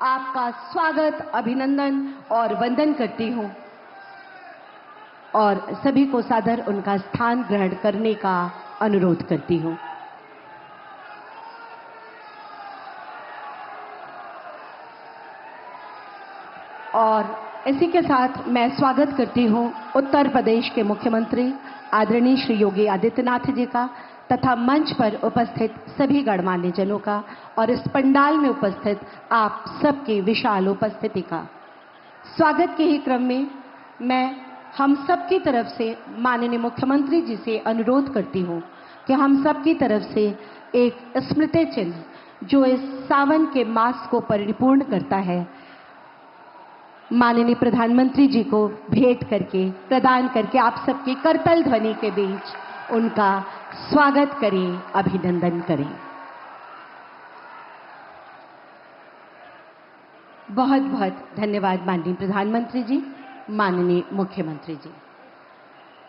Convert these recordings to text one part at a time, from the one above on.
आपका स्वागत, अभिनंदन और वंदन करती हूं और सभी को सादर उनका स्थान ग्रहण करने का अनुरोध करती हूं। और इसी के साथ मैं स्वागत करती हूं उत्तर प्रदेश के मुख्यमंत्री आदरणीय श्री योगी आदित्यनाथ जी का तथा मंच पर उपस्थित सभी गणमान्य जनों का और इस पंडाल में उपस्थित आप सबकी विशाल उपस्थिति का। स्वागत के ही क्रम में मैं हम सब की तरफ से माननीय मुख्यमंत्री जी से अनुरोध करती हूं कि हम सब की तरफ से एक स्मृति चिन्ह जो इस सावन के मास को परिपूर्ण करता है, माननीय प्रधानमंत्री जी को भेंट करके प्रदान करके आप सबकी करतल ध्वनि के बीच उनका स्वागत करें, अभिनंदन करें। बहुत बहुत धन्यवाद माननीय प्रधानमंत्री जी, माननीय मुख्यमंत्री जी।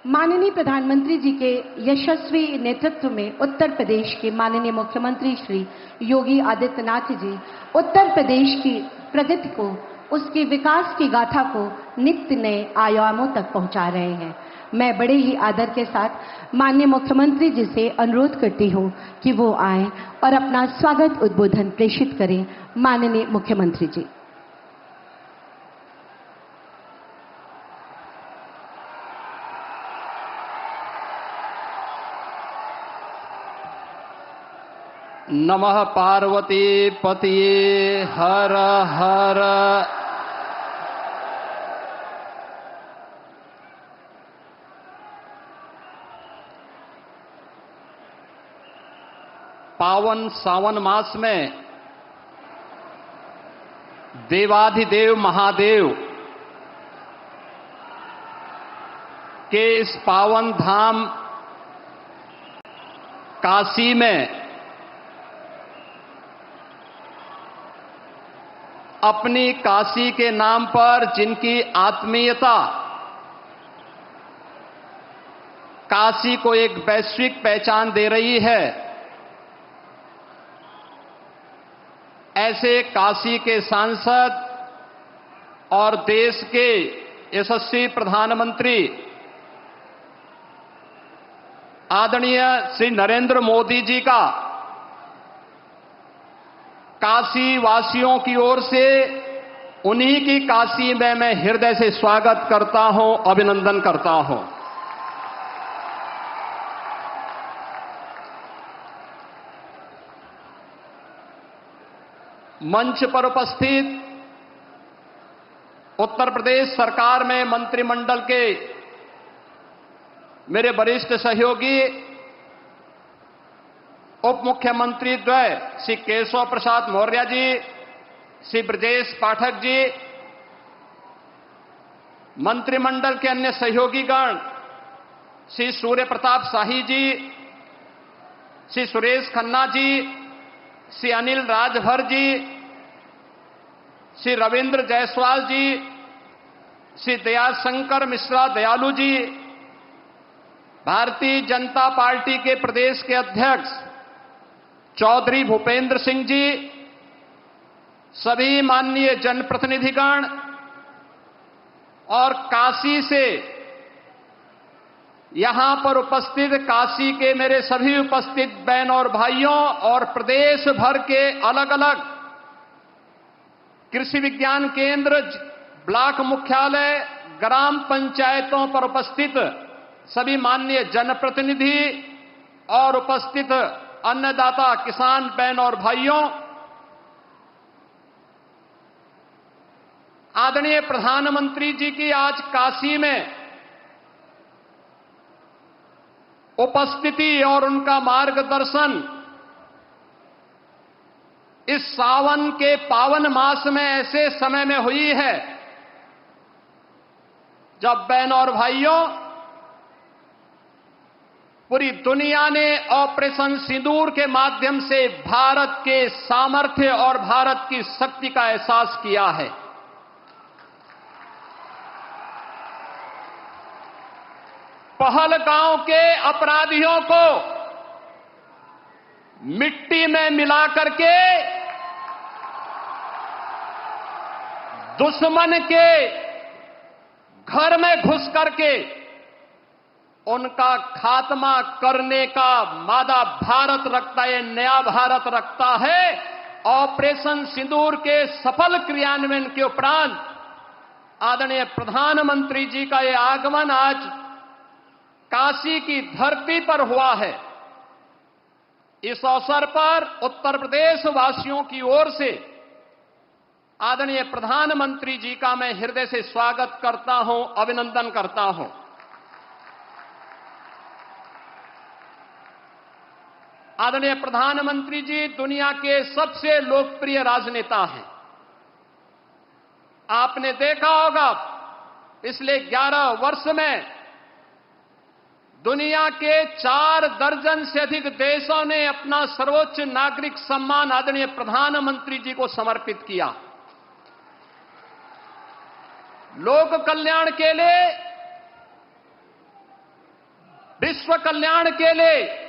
माननीय प्रधानमंत्री जी के यशस्वी नेतृत्व में उत्तर प्रदेश के माननीय मुख्यमंत्री श्री योगी आदित्यनाथ जी उत्तर प्रदेश की प्रगति को, उसके विकास की गाथा को नित्य नए आयामों तक पहुंचा रहे हैं। मैं बड़े ही आदर के साथ माननीय मुख्यमंत्री जी से अनुरोध करती हूं कि वो आएं और अपना स्वागत उद्बोधन प्रेषित करें। माननीय मुख्यमंत्री जी। नमः पार्वती पतिये हर हर। पावन सावन मास में देवाधिदेव महादेव के इस पावन धाम काशी में अपनी काशी के नाम पर जिनकी आत्मीयता काशी को एक वैश्विक पहचान दे रही है, ऐसे काशी के सांसद और देश के यशस्वी प्रधानमंत्री आदरणीय श्री नरेंद्र मोदी जी का काशी वासियों की ओर से उन्हीं की काशी में मैं हृदय से स्वागत करता हूं, अभिनंदन करता हूं। मंच पर उपस्थित उत्तर प्रदेश सरकार में मंत्रिमंडल के मेरे वरिष्ठ सहयोगी उप मुख्यमंत्री द्वय श्री केशव प्रसाद मौर्य जी, श्री ब्रजेश पाठक जी, मंत्रिमंडल के अन्य सहयोगीगण श्री सूर्य प्रताप शाही जी, श्री सुरेश खन्ना जी, श्री अनिल राजभर जी, श्री रविंद्र जायसवाल जी, श्री दयाशंकर मिश्रा दयालु जी, भारतीय जनता पार्टी के प्रदेश के अध्यक्ष चौधरी भूपेंद्र सिंह जी, सभी माननीय जनप्रतिनिधिगण और काशी से यहां पर उपस्थित काशी के मेरे सभी उपस्थित बहन और भाइयों और प्रदेश भर के अलग अलग कृषि विज्ञान केंद्र, ब्लॉक मुख्यालय, ग्राम पंचायतों पर उपस्थित सभी माननीय जनप्रतिनिधि और उपस्थित अन्नदाता किसान बहन और भाइयों, आदरणीय प्रधानमंत्री जी की आज काशी में उपस्थिति और उनका मार्गदर्शन इस सावन के पावन मास में ऐसे समय में हुई है जब बहन और भाइयों पूरी दुनिया ने ऑपरेशन सिंदूर के माध्यम से भारत के सामर्थ्य और भारत की शक्ति का एहसास किया है। पहलगांव के अपराधियों को मिट्टी में मिला करके दुश्मन के घर में घुस करके उनका खात्मा करने का मादा भारत रखता है, नया भारत रखता है। ऑपरेशन सिंदूर के सफल क्रियान्वयन के उपरांत आदरणीय प्रधानमंत्री जी का यह आगमन आज काशी की धरती पर हुआ है। इस अवसर पर उत्तर प्रदेश वासियों की ओर से आदरणीय प्रधानमंत्री जी का मैं हृदय से स्वागत करता हूं, अभिनंदन करता हूं। आदरणीय प्रधानमंत्री जी दुनिया के सबसे लोकप्रिय राजनेता हैं। आपने देखा होगा पिछले 11 वर्ष में दुनिया के 4 दर्जन से अधिक देशों ने अपना सर्वोच्च नागरिक सम्मान आदरणीय प्रधानमंत्री जी को समर्पित किया। लोक कल्याण के लिए, विश्व कल्याण के लिए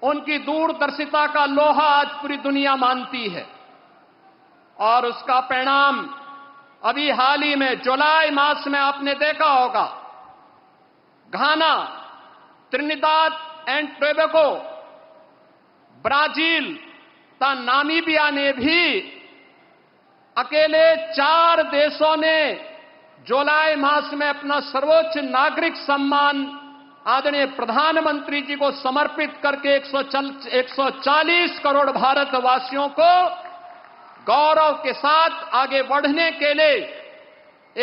उनकी दूरदर्शिता का लोहा आज पूरी दुनिया मानती है। और उसका परिणाम अभी हाल ही में जुलाई मास में आपने देखा होगा, घाना, त्रिनिदाद एंड टोबैगो, ब्राजील तथा नामीबिया ने भी अकेले 4 देशों ने जुलाई मास में अपना सर्वोच्च नागरिक सम्मान आदरणीय प्रधानमंत्री जी को समर्पित करके 140 करोड़ भारतवासियों को गौरव के साथ आगे बढ़ने के लिए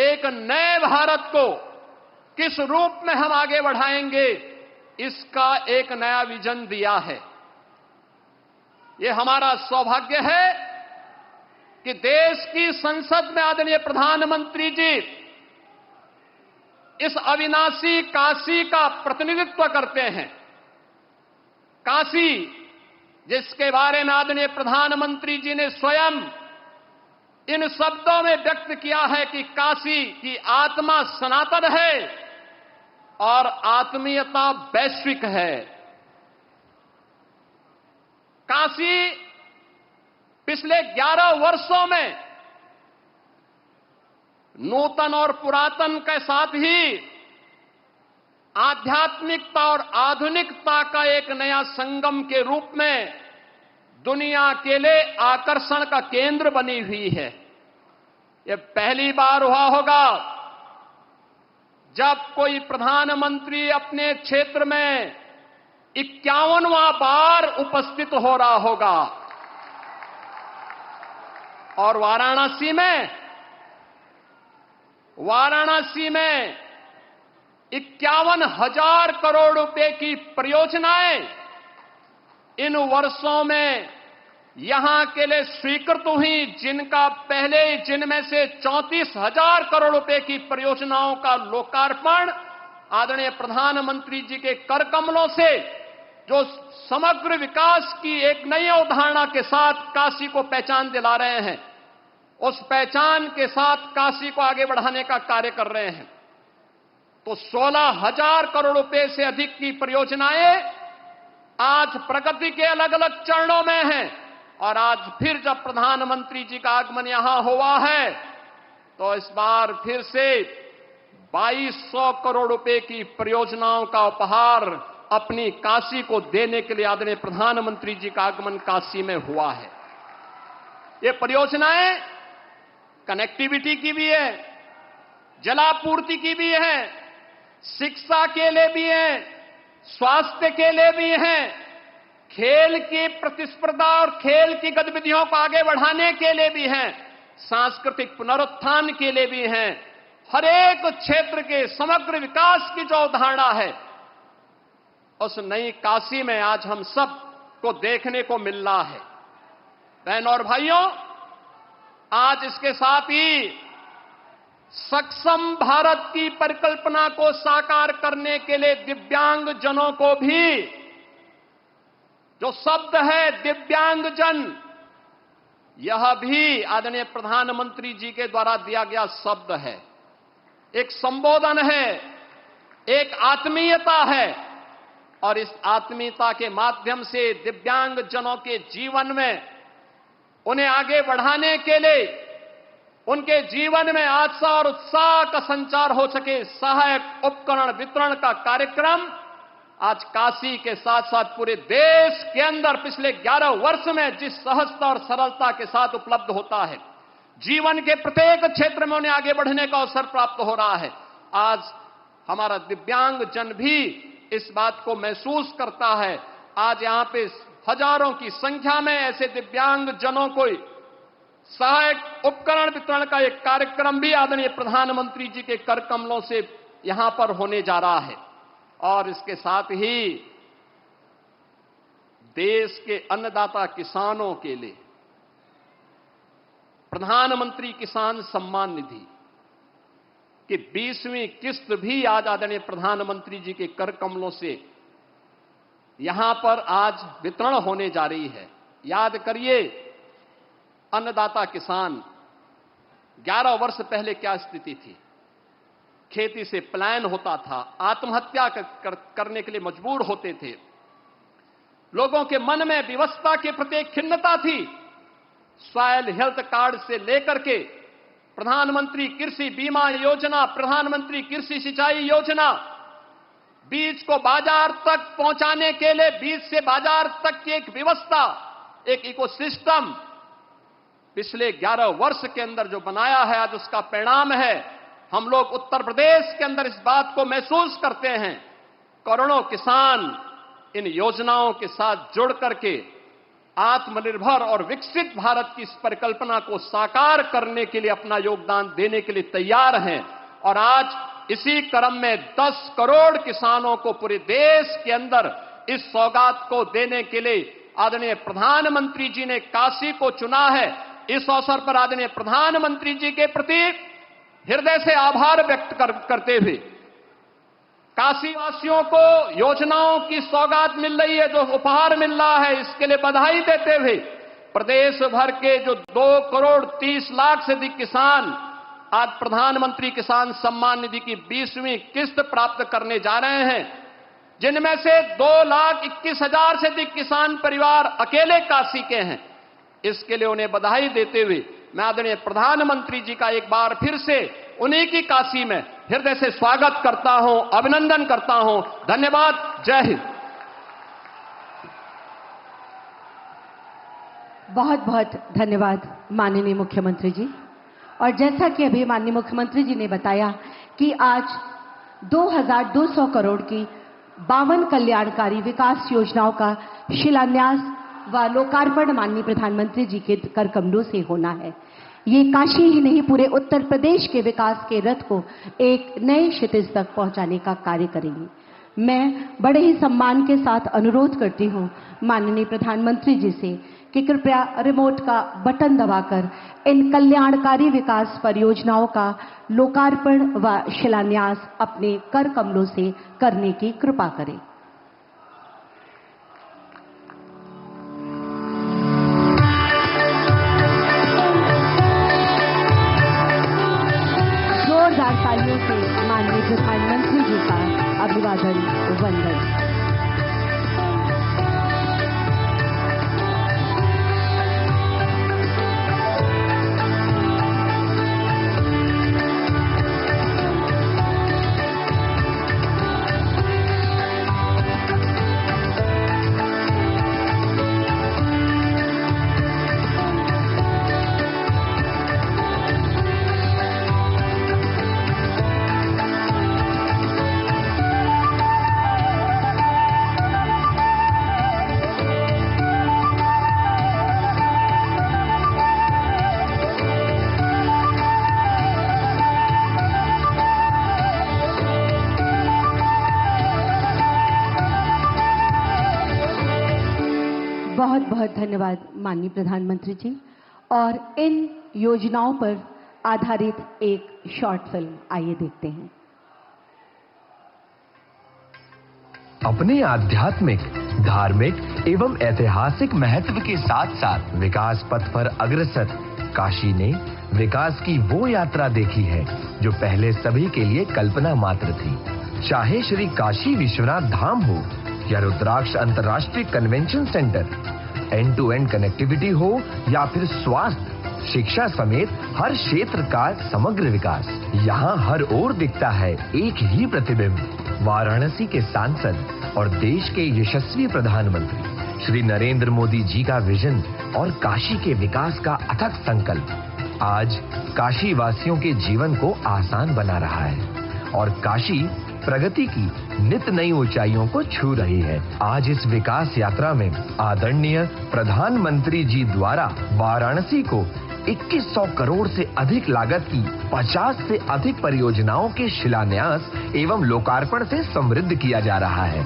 एक नए भारत को किस रूप में हम आगे बढ़ाएंगे, इसका एक नया विजन दिया है। यह हमारा सौभाग्य है कि देश की संसद में आदरणीय प्रधानमंत्री जी इस अविनाशी काशी का प्रतिनिधित्व करते हैं। काशी, जिसके बारे में आदरणीय प्रधानमंत्री जी ने स्वयं इन शब्दों में व्यक्त किया है कि काशी की आत्मा सनातन है और आत्मीयता वैश्विक है। काशी पिछले 11 वर्षों में नूतन और पुरातन के साथ ही आध्यात्मिकता और आधुनिकता का एक नया संगम के रूप में दुनिया के लिए आकर्षण का केंद्र बनी हुई है। यह पहली बार हुआ होगा जब कोई प्रधानमंत्री अपने क्षेत्र में 51वां बार उपस्थित हो रहा होगा। और वाराणसी में 51,000 करोड़ रुपए की परियोजनाएं इन वर्षों में यहां के लिए स्वीकृत हुई, जिनका पहले जिनमें से 34,000 करोड़ रुपए की परियोजनाओं का लोकार्पण आदरणीय प्रधानमंत्री जी के कर कमलों से जो समग्र विकास की एक नई अवधारणा के साथ काशी को पहचान दिला रहे हैं, उस पहचान के साथ काशी को आगे बढ़ाने का कार्य कर रहे हैं। तो 16,000 करोड़ रुपए से अधिक की परियोजनाएं आज प्रगति के अलग अलग चरणों में हैं। और आज फिर जब प्रधानमंत्री जी का आगमन यहां हुआ है तो इस बार फिर से 2200 करोड़ रुपए की परियोजनाओं का उपहार अपनी काशी को देने के लिए आदरणीय प्रधानमंत्री जी का आगमन काशी में हुआ है। ये परियोजनाएं कनेक्टिविटी की भी है, जलापूर्ति की भी है, शिक्षा के लिए भी है, स्वास्थ्य के लिए भी है, खेल की प्रतिस्पर्धा और खेल की गतिविधियों को आगे बढ़ाने के लिए भी है, सांस्कृतिक पुनरुत्थान के लिए भी है। हर एक क्षेत्र के समग्र विकास की जो अवधारणा है, उस नई काशी में आज हम सब को देखने को मिल रहा है। बहनों और भाइयों, आज इसके साथ ही सक्षम भारत की परिकल्पना को साकार करने के लिए दिव्यांग जनों को भी, जो शब्द है दिव्यांगजन, यह भी आदरणीय प्रधानमंत्री जी के द्वारा दिया गया शब्द है, एक संबोधन है, एक आत्मीयता है। और इस आत्मीयता के माध्यम से दिव्यांग जनों के जीवन में उन्हें आगे बढ़ाने के लिए उनके जीवन में आशा और उत्साह का संचार हो सके, सहायक उपकरण वितरण का कार्यक्रम आज काशी के साथ साथ पूरे देश के अंदर पिछले 11 वर्ष में जिस सहजता और सरलता के साथ उपलब्ध होता है, जीवन के प्रत्येक क्षेत्र में उन्हें आगे बढ़ने का अवसर प्राप्त हो रहा है। आज हमारा दिव्यांग जन भी इस बात को महसूस करता है। आज यहां पे हजारों की संख्या में ऐसे दिव्यांग जनों को सहायक उपकरण वितरण का एक कार्यक्रम भी आदरणीय प्रधानमंत्री जी के कर कमलों से यहां पर होने जा रहा है। और इसके साथ ही देश के अन्नदाता किसानों के लिए प्रधानमंत्री किसान सम्मान निधि की 20वीं किस्त भी आज आदरणीय प्रधानमंत्री जी के कर कमलों से यहां पर आज वितरण होने जा रही है। याद करिए, अन्नदाता किसान 11 वर्ष पहले क्या स्थिति थी। खेती से पलायन होता था, आत्महत्या करने के लिए मजबूर होते थे, लोगों के मन में विवशता के प्रति एक खिन्नता थी। सॉइल हेल्थ कार्ड से लेकर के प्रधानमंत्री कृषि बीमा योजना, प्रधानमंत्री कृषि सिंचाई योजना, बीज को बाजार तक पहुंचाने के लिए बीज से बाजार तक की एक व्यवस्था, एक इकोसिस्टम पिछले 11 वर्ष के अंदर जो बनाया है, आज उसका परिणाम है। हम लोग उत्तर प्रदेश के अंदर इस बात को महसूस करते हैं। करोड़ों किसान इन योजनाओं के साथ जुड़ करके आत्मनिर्भर और विकसित भारत की इस परिकल्पना को साकार करने के लिए अपना योगदान देने के लिए तैयार हैं। और आज इसी क्रम में 10 करोड़ किसानों को पूरे देश के अंदर इस सौगात को देने के लिए आदरणीय प्रधानमंत्री जी ने काशी को चुना है। इस अवसर पर आदरणीय प्रधानमंत्री जी के प्रति हृदय से आभार व्यक्त करते हुए काशी वासियों को योजनाओं की सौगात मिल रही है, जो उपहार मिल रहा है, इसके लिए बधाई देते हुए प्रदेश भर के जो 2 करोड़ 30 लाख से अधिक किसान आज प्रधानमंत्री किसान सम्मान निधि की 20वीं किस्त प्राप्त करने जा रहे हैं, जिनमें से 2,21,000 से अधिक किसान परिवार अकेले काशी के हैं। इसके लिए उन्हें बधाई देते हुए मैं आदरणीय प्रधानमंत्री जी का एक बार फिर से उन्हीं की काशी में हृदय से स्वागत करता हूं, अभिनंदन करता हूं। धन्यवाद। जय हिंद। बहुत बहुत धन्यवाद माननीय मुख्यमंत्री जी। और जैसा कि अभी माननीय मुख्यमंत्री जी ने बताया कि आज 2,200 करोड़ की 52 कल्याणकारी विकास योजनाओं का शिलान्यास व लोकार्पण माननीय प्रधानमंत्री जी के कर कमलों से होना है। ये काशी ही नहीं, पूरे उत्तर प्रदेश के विकास के रथ को एक नए क्षितिज तक पहुंचाने का कार्य करेंगी। मैं बड़े ही सम्मान के साथ अनुरोध करती हूं माननीय प्रधानमंत्री जी से कि कृपया रिमोट का बटन दबाकर इन कल्याणकारी विकास परियोजनाओं का लोकार्पण व शिलान्यास अपने कर कमलों से करने की कृपा करें। जोरदार तालियों से माननीय प्रधानमंत्री जी का अभिवादन वंदन। बहुत बहुत धन्यवाद माननीय प्रधानमंत्री जी। और इन योजनाओं पर आधारित एक शॉर्ट फिल्म आइए देखते हैं। अपने आध्यात्मिक, धार्मिक एवं ऐतिहासिक महत्व के साथ साथ विकास पथ पर अग्रसर काशी ने विकास की वो यात्रा देखी है जो पहले सभी के लिए कल्पना मात्र थी। चाहे श्री काशी विश्वनाथ धाम हो या रुद्राक्ष अंतर्राष्ट्रीय convention centre, end to end connectivity हो या फिर स्वास्थ्य, शिक्षा समेत हर क्षेत्र का समग्र विकास। यहाँ हर ओर दिखता है एक ही प्रतिबिंब, वाराणसी के सांसद और देश के यशस्वी प्रधानमंत्री श्री नरेंद्र मोदी जी का विजन और काशी के विकास का अथक संकल्प आज काशी वासियों के जीवन को आसान बना रहा है और काशी प्रगति की नित नई ऊंचाइयों को छू रही है। आज इस विकास यात्रा में आदरणीय प्रधानमंत्री जी द्वारा वाराणसी को 2100 करोड़ से अधिक लागत की 50 से अधिक परियोजनाओं के शिलान्यास एवं लोकार्पण से समृद्ध किया जा रहा है।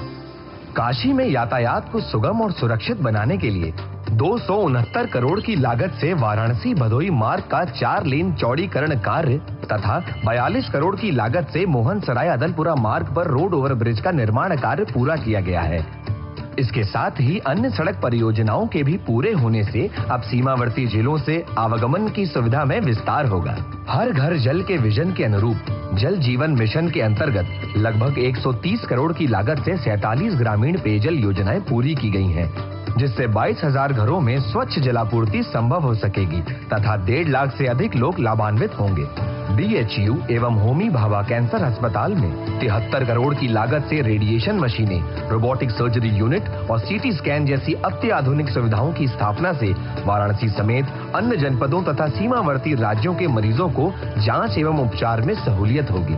काशी में यातायात को सुगम और सुरक्षित बनाने के लिए 269 करोड़ की लागत से वाराणसी भदोई मार्ग का 4 लेन चौड़ीकरण कार्य तथा 42 करोड़ की लागत से मोहन सराय अदलपुरा मार्ग पर रोड ओवरब्रिज का निर्माण कार्य पूरा किया गया है। इसके साथ ही अन्य सड़क परियोजनाओं के भी पूरे होने से अब सीमावर्ती जिलों से आवागमन की सुविधा में विस्तार होगा। हर घर जल के विजन के अनुरूप जल जीवन मिशन के अंतर्गत लगभग 130 करोड़ की लागत से 47 ग्रामीण पेयजल योजनाएं पूरी की गई हैं, जिससे 22,000 घरों में स्वच्छ जलापूर्ति संभव हो सकेगी तथा 1.5 लाख से अधिक लोग लाभान्वित होंगे। BHU एवं होमी भाभा कैंसर अस्पताल में 73 करोड़ की लागत से रेडिएशन मशीनें, रोबोटिक सर्जरी यूनिट और CT स्कैन जैसी अत्याधुनिक सुविधाओं की स्थापना से वाराणसी समेत अन्य जनपदों तथा सीमावर्ती राज्यों के मरीजों को जांच एवं उपचार में सहूलियत होगी।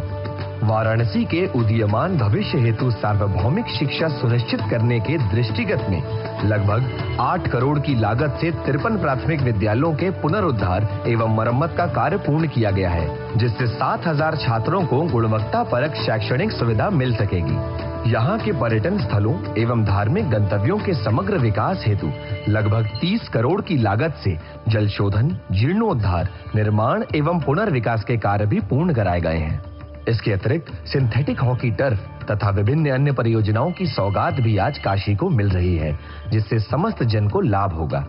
वाराणसी के उदीयमान भविष्य हेतु सार्वभौमिक शिक्षा सुनिश्चित करने के दृष्टिगत में लगभग 8 करोड़ की लागत से 53 प्राथमिक विद्यालयों के पुनरुद्धार एवं मरम्मत का कार्य पूर्ण किया गया है, जिससे 7,000 छात्रों को गुणवत्तापरक शैक्षणिक सुविधा मिल सकेगी। यहाँ के पर्यटन स्थलों एवं धार्मिक गंतव्यों के समग्र विकास हेतु लगभग 30 करोड़ की लागत से जल शोधन, जीर्णोद्धार, निर्माण एवं पुनर्विकास के कार्य भी पूर्ण कराए गए हैं। इसके अतिरिक्त सिंथेटिक हॉकी टर्फ तथा विभिन्न अन्य परियोजनाओं की सौगात भी आज काशी को मिल रही है, जिससे समस्त जन को लाभ होगा।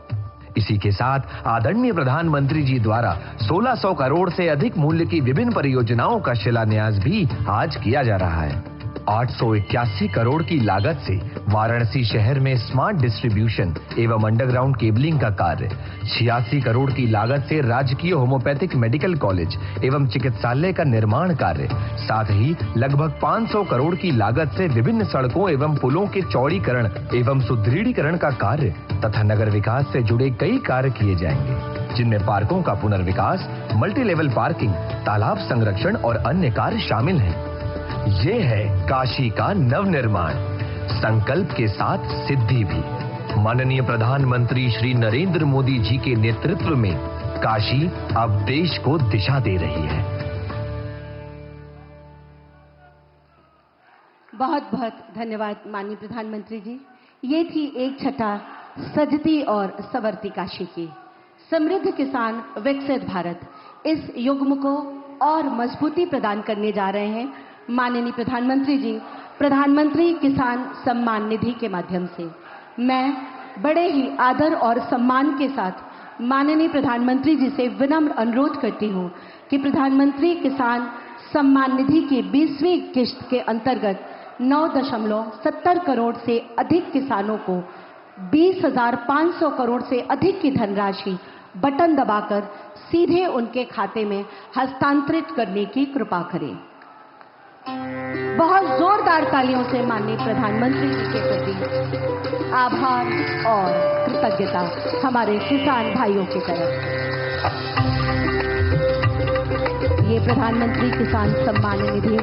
इसी के साथ आदरणीय प्रधानमंत्री जी द्वारा 1600 करोड़ से अधिक मूल्य की विभिन्न परियोजनाओं का शिलान्यास भी आज किया जा रहा है। 881 करोड़ की लागत से वाराणसी शहर में स्मार्ट डिस्ट्रीब्यूशन एवं अंडरग्राउंड केबलिंग का कार्य, 86 करोड़ की लागत से राजकीय होम्योपैथिक मेडिकल कॉलेज एवं चिकित्सालय का निर्माण कार्य, साथ ही लगभग 500 करोड़ की लागत से विभिन्न सड़कों एवं पुलों के चौड़ीकरण एवं सुदृढ़ीकरण का कार्य तथा नगर विकास से जुड़े कई कार्य किए जाएंगे, जिनमें पार्कों का पुनर्विकास, मल्टी लेवल पार्किंग, तालाब संरक्षण और अन्य कार्य शामिल हैं। ये है काशी का नवनिर्माण, संकल्प के साथ सिद्धि भी। माननीय प्रधानमंत्री श्री नरेंद्र मोदी जी के नेतृत्व में काशी अब देश को दिशा दे रही है। बहुत बहुत धन्यवाद माननीय प्रधानमंत्री जी। ये थी एक छटा सजती और संवरती काशी की। समृद्ध किसान, विकसित भारत, इस युग्म को और मजबूती प्रदान करने जा रहे हैं माननीय प्रधानमंत्री जी प्रधानमंत्री किसान सम्मान निधि के माध्यम से। मैं बड़े ही आदर और सम्मान के साथ माननीय प्रधानमंत्री जी से विनम्र अनुरोध करती हूं कि प्रधानमंत्री किसान सम्मान निधि की 20वीं किश्त के अंतर्गत 9.70 करोड़ से अधिक किसानों को 20,500 करोड़ से अधिक की धनराशि बटन दबाकर सीधे उनके खाते में हस्तांतरित करने की कृपा करें। बहुत जोरदार तालियों से माननीय प्रधानमंत्री जी के प्रति आभार और कृतज्ञता हमारे किसान भाइयों की तरफ। ये प्रधानमंत्री किसान सम्मान निधि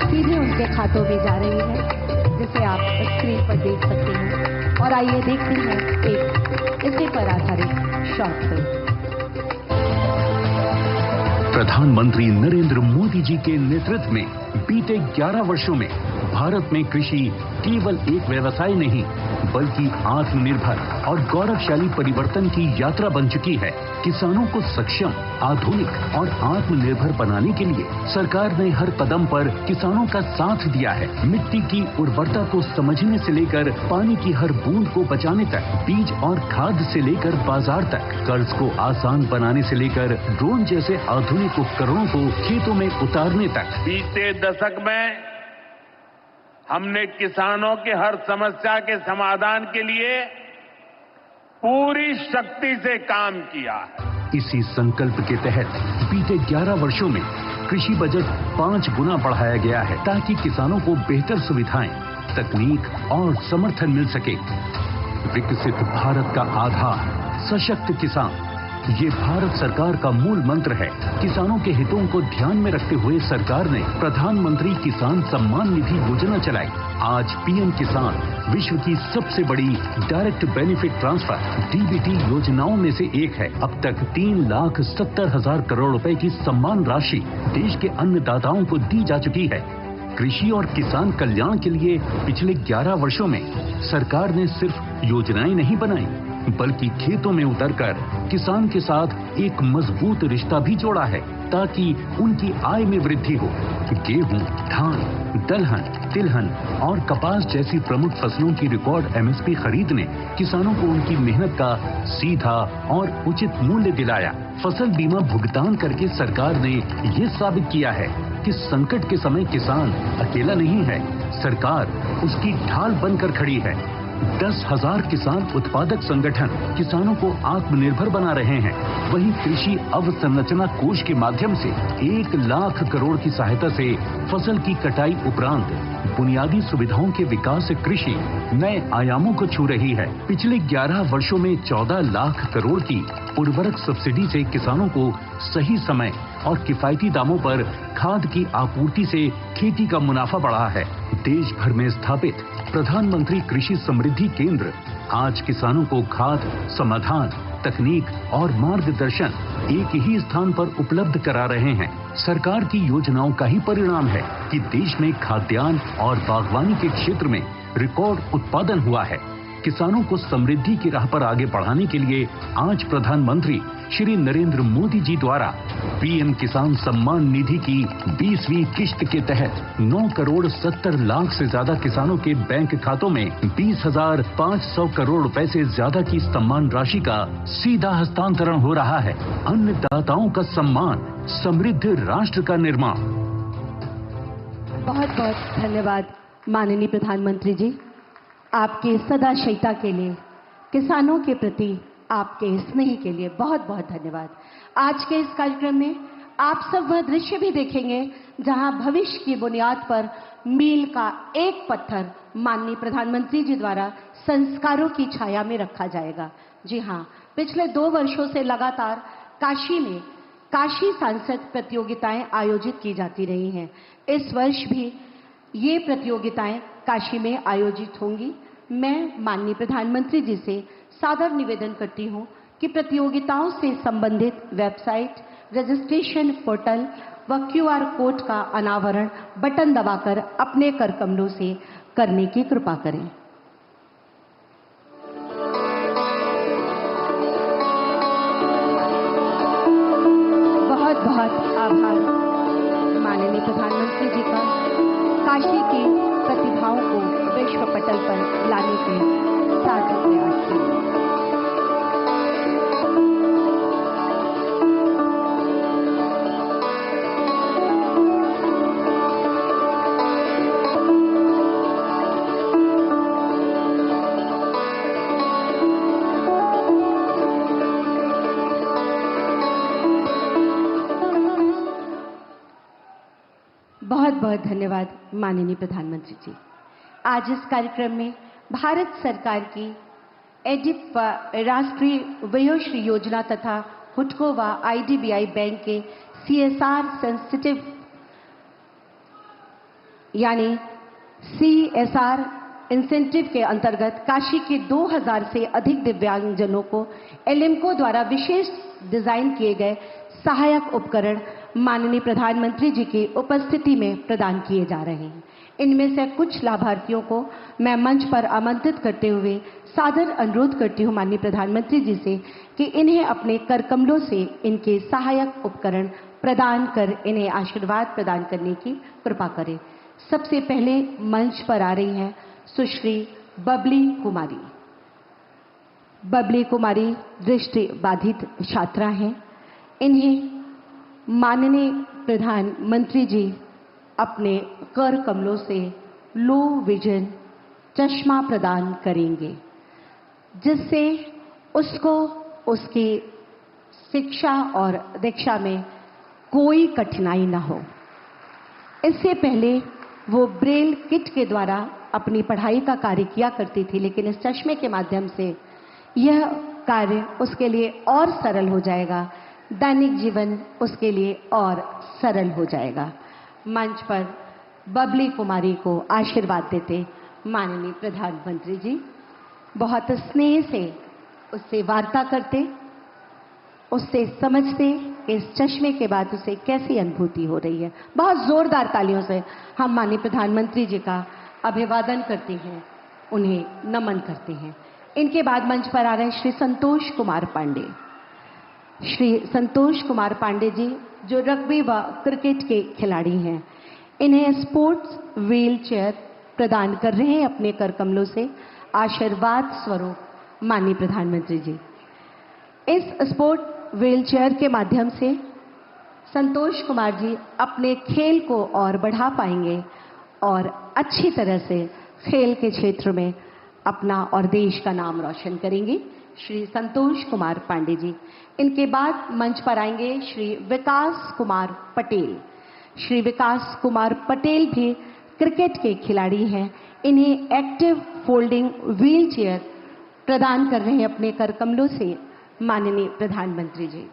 सीधे उनके खातों में जा रही है, जिसे आप स्क्रीन पर देख सकते हैं। और आइए देखते हैं एक इसी पर आधारित शॉर्ट फिल्म। प्रधानमंत्री नरेंद्र मोदी जी के नेतृत्व में बीते 11 वर्षों में भारत में कृषि केवल एक व्यवसाय नहीं बल्कि आत्मनिर्भर और गौरवशाली परिवर्तन की यात्रा बन चुकी है। किसानों को सक्षम, आधुनिक और आत्मनिर्भर बनाने के लिए सरकार ने हर कदम पर किसानों का साथ दिया है। मिट्टी की उर्वरता को समझने से लेकर पानी की हर बूंद को बचाने तक, बीज और खाद से लेकर बाजार तक, कर्ज को आसान बनाने से लेकर ड्रोन जैसे आधुनिक उपकरणों को खेतों में उतारने तक। बीते दशक में हमने किसानों की हर समस्या के समाधान के लिए पूरी शक्ति से काम किया है। इसी संकल्प के तहत बीते 11 वर्षों में कृषि बजट 5 गुना बढ़ाया गया है ताकि किसानों को बेहतर सुविधाएं, तकनीक और समर्थन मिल सके। विकसित भारत का आधार सशक्त किसान, ये भारत सरकार का मूल मंत्र है। किसानों के हितों को ध्यान में रखते हुए सरकार ने प्रधानमंत्री किसान सम्मान निधि योजना चलाई। आज पीएम किसान विश्व की सबसे बड़ी डायरेक्ट बेनिफिट ट्रांसफर डीबीटी योजनाओं में से एक है। अब तक 3,70,000 करोड़ रुपए की सम्मान राशि देश के अन्नदाताओं को दी जा चुकी है। कृषि और किसान कल्याण के लिए पिछले 11 वर्षों में सरकार ने सिर्फ योजनाएं नहीं बनाई, बल्कि खेतों में उतरकर किसान के साथ एक मजबूत रिश्ता भी जोड़ा है ताकि उनकी आय में वृद्धि हो। गेहूं, धान, दलहन, तिलहन और कपास जैसी प्रमुख फसलों की रिकॉर्ड एमएसपी खरीद ने किसानों को उनकी मेहनत का सीधा और उचित मूल्य दिलाया। फसल बीमा भुगतान करके सरकार ने ये साबित किया है कि संकट के समय किसान अकेला नहीं है, सरकार उसकी ढाल बनकर खड़ी है। 10,000 किसान उत्पादक संगठन किसानों को आत्मनिर्भर बना रहे हैं। वहीं कृषि अवसंरचना कोष के माध्यम से 1 लाख करोड़ की सहायता से फसल की कटाई उपरांत बुनियादी सुविधाओं के विकास से कृषि नए आयामों को छू रही है। पिछले 11 वर्षों में 14 लाख करोड़ की उर्वरक सब्सिडी से किसानों को सही समय और किफायती दामों पर खाद की आपूर्ति से खेती का मुनाफा बढ़ा है। देश भर में स्थापित प्रधानमंत्री कृषि समृद्धि केंद्र आज किसानों को खाद, समाधान, तकनीक और मार्गदर्शन एक ही स्थान पर उपलब्ध करा रहे हैं। सरकार की योजनाओं का ही परिणाम है कि देश में खाद्यान्न और बागवानी के क्षेत्र में रिकॉर्ड उत्पादन हुआ है। किसानों को समृद्धि की राह पर आगे बढ़ाने के लिए आज प्रधानमंत्री श्री नरेंद्र मोदी जी द्वारा पीएम किसान सम्मान निधि की 20वीं किश्त के तहत 9 करोड़ 70 लाख से ज्यादा किसानों के बैंक खातों में 20,500 करोड़ रुपए से ज्यादा की सम्मान राशि का सीधा हस्तांतरण हो रहा है। अन्नदाताओं का सम्मान, समृद्ध राष्ट्र का निर्माण। बहुत बहुत धन्यवाद माननीय प्रधानमंत्री जी, आपके सदाशयता के लिए, किसानों के प्रति आपके स्नेह के लिए बहुत बहुत धन्यवाद। आज के इस कार्यक्रम में आप सब वह दृश्य भी देखेंगे जहां भविष्य की बुनियाद पर मील का एक पत्थर माननीय प्रधानमंत्री जी द्वारा संस्कारों की छाया में रखा जाएगा। जी हां, पिछले 2 वर्षों से लगातार काशी में काशी सांसद प्रतियोगिताएं आयोजित की जाती रही हैं। इस वर्ष भी ये प्रतियोगिताएं काशी में आयोजित होंगी। मैं माननीय प्रधानमंत्री जी से सादर निवेदन करती हूं कि प्रतियोगिताओं से संबंधित वेबसाइट, रजिस्ट्रेशन पोर्टल व क्यूआर कोड का अनावरण बटन दबाकर अपने कर कमलों से करने की कृपा करें। बहुत बहुत आभार माननीय प्रधानमंत्री जी का काशी की प्रतिभाओं को विश्व पटल पर लाने के सार्थक प्रयास के लिए। बहुत बहुत धन्यवाद माननीय प्रधानमंत्री जी। आज इस कार्यक्रम में भारत सरकार की एडिप राष्ट्रीय वयोश्री योजना तथा हुडको व आईडीबीआई बैंक के सीएसआर सेंसिटिव यानी सीएसआर इंसेंटिव के अंतर्गत काशी के 2000 से अधिक दिव्यांगजनों को एलिम्को द्वारा विशेष डिजाइन किए गए सहायक उपकरण माननीय प्रधानमंत्री जी की उपस्थिति में प्रदान किए जा रहे हैं। इनमें से कुछ लाभार्थियों को मैं मंच पर आमंत्रित करते हुए सादर अनुरोध करती हूं माननीय प्रधानमंत्री जी से कि इन्हें अपने कर कमलों से इनके सहायक उपकरण प्रदान कर इन्हें आशीर्वाद प्रदान करने की कृपा करें। सबसे पहले मंच पर आ रही हैं सुश्री बबली कुमारी। बबली कुमारी दृष्टि बाधित छात्रा हैं। इन्हें माननीय प्रधानमंत्री जी अपने कर कमलों से लो विजन चश्मा प्रदान करेंगे, जिससे उसको उसकी शिक्षा और दीक्षा में कोई कठिनाई न हो। इससे पहले वो ब्रेल किट के द्वारा अपनी पढ़ाई का कार्य किया करती थी, लेकिन इस चश्मे के माध्यम से यह कार्य उसके लिए और सरल हो जाएगा, दैनिक जीवन उसके लिए और सरल हो जाएगा। मंच पर बबली कुमारी को आशीर्वाद देते माननीय प्रधानमंत्री जी बहुत स्नेह से उससे वार्ता करते, उससे समझते कि इस चश्मे के बाद उसे कैसी अनुभूति हो रही है। बहुत जोरदार तालियों से हम माननीय प्रधानमंत्री जी का अभिवादन करते हैं, उन्हें नमन करते हैं। इनके बाद मंच पर आ रहे हैं श्री संतोष कुमार पांडे। श्री संतोष कुमार पांडे जी जो रग्बी व क्रिकेट के खिलाड़ी हैं, इन्हें स्पोर्ट्स व्हील चेयर प्रदान कर रहे हैं अपने कर कमलों से आशीर्वाद स्वरूप माननीय प्रधानमंत्री जी। इस स्पोर्ट व्हील चेयर के माध्यम से संतोष कुमार जी अपने खेल को और बढ़ा पाएंगे और अच्छी तरह से खेल के क्षेत्र में अपना और देश का नाम रोशन करेंगे। श्री संतोष कुमार पांडे जी। इनके बाद मंच पर आएंगे श्री विकास कुमार पटेल। श्री विकास कुमार पटेल भी क्रिकेट के खिलाड़ी हैं। इन्हें एक्टिव फोल्डिंग व्हील चेयर प्रदान कर रहे हैं अपने कर कमलों से माननीय प्रधानमंत्री जी।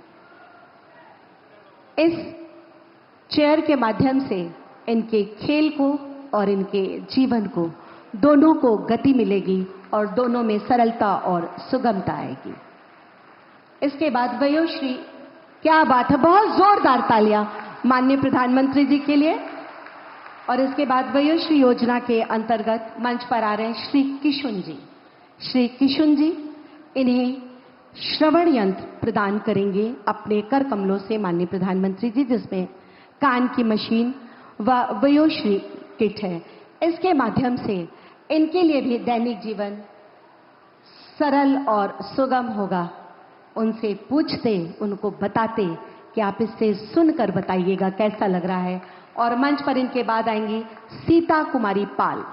इस चेयर के माध्यम से इनके खेल को और इनके जीवन को दोनों को गति मिलेगी और दोनों में सरलता और सुगमता आएगी। इसके बाद वयोश्री, क्या बात है, बहुत जोरदार तालियां माननीय प्रधानमंत्री जी के लिए। और इसके बाद वयोश्री योजना के अंतर्गत मंच पर आ रहे हैं श्री किशुन जी। श्री किशुन जी इन्हें श्रवण यंत्र प्रदान करेंगे अपने कर कमलों से माननीय प्रधानमंत्री जी, जिसमें कान की मशीन व वयोश्री किट है। इसके माध्यम से इनके लिए भी दैनिक जीवन सरल और सुगम होगा। उनसे पूछते, उनको बताते कि आप इससे सुनकर बताइएगा कैसा लग रहा है। और मंच पर इनके बाद आएंगी सीता कुमारी पाल।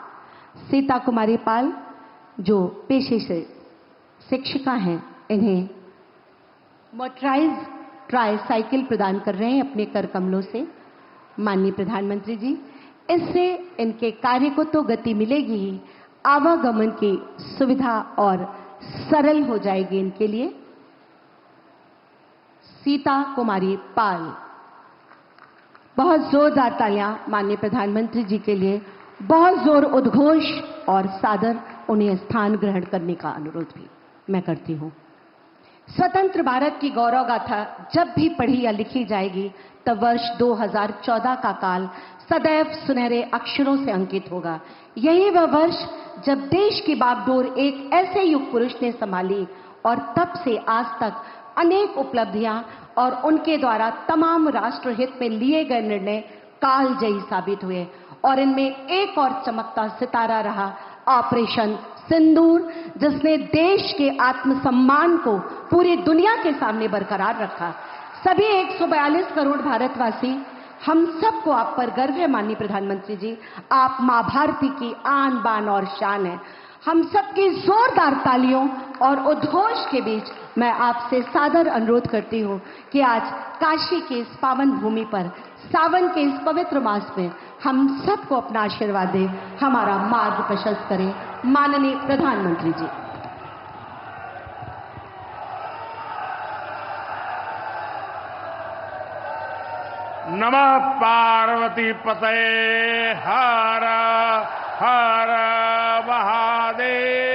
सीता कुमारी पाल जो पेशे से शिक्षिका हैं, इन्हें मोटराइज ट्राई साइकिल प्रदान कर रहे हैं अपने कर कमलों से माननीय प्रधानमंत्री जी। इससे इनके कार्य को तो गति मिलेगी ही, आवागमन की सुविधा और सरल हो जाएगी इनके लिए। सीता कुमारी पाल, बहुत जोरदार तालियां माननीय प्रधानमंत्री जी के लिए। बहुत जोर उद्घोष और सादर उन्हें स्थान ग्रहण करने का अनुरोध भी मैं करती हूं। स्वतंत्र भारत की गौरव गाथा जब भी पढ़ी या लिखी जाएगी तब वर्ष 2014 का काल सदैव सुनहरे अक्षरों से अंकित होगा। यही वह वर्ष जब देश की बागडोर एक ऐसे युग पुरुष ने संभाली और तब से आज तक अनेक उपलब्धियां और उनके द्वारा तमाम राष्ट्रहित में लिए गए निर्णय कालजयी साबित हुए। और इनमें एक और चमकता सितारा रहा ऑपरेशन सिंदूर, जिसने देश के आत्मसम्मान को पूरी दुनिया के सामने बरकरार रखा। सभी 142 करोड़ भारतवासी, हम सबको आप पर गर्व है माननीय प्रधानमंत्री जी। आप मां भारती की आन बान और शान है। हम सबकी जोरदार तालियों और उद्घोष के बीच मैं आपसे सादर अनुरोध करती हूं कि आज काशी के इस पावन भूमि पर सावन के इस पवित्र मास में हम सबको अपना आशीर्वाद दें, हमारा मार्ग प्रशस्त करें माननीय प्रधानमंत्री जी। नमः पार्वती पतये हर हर महादेव।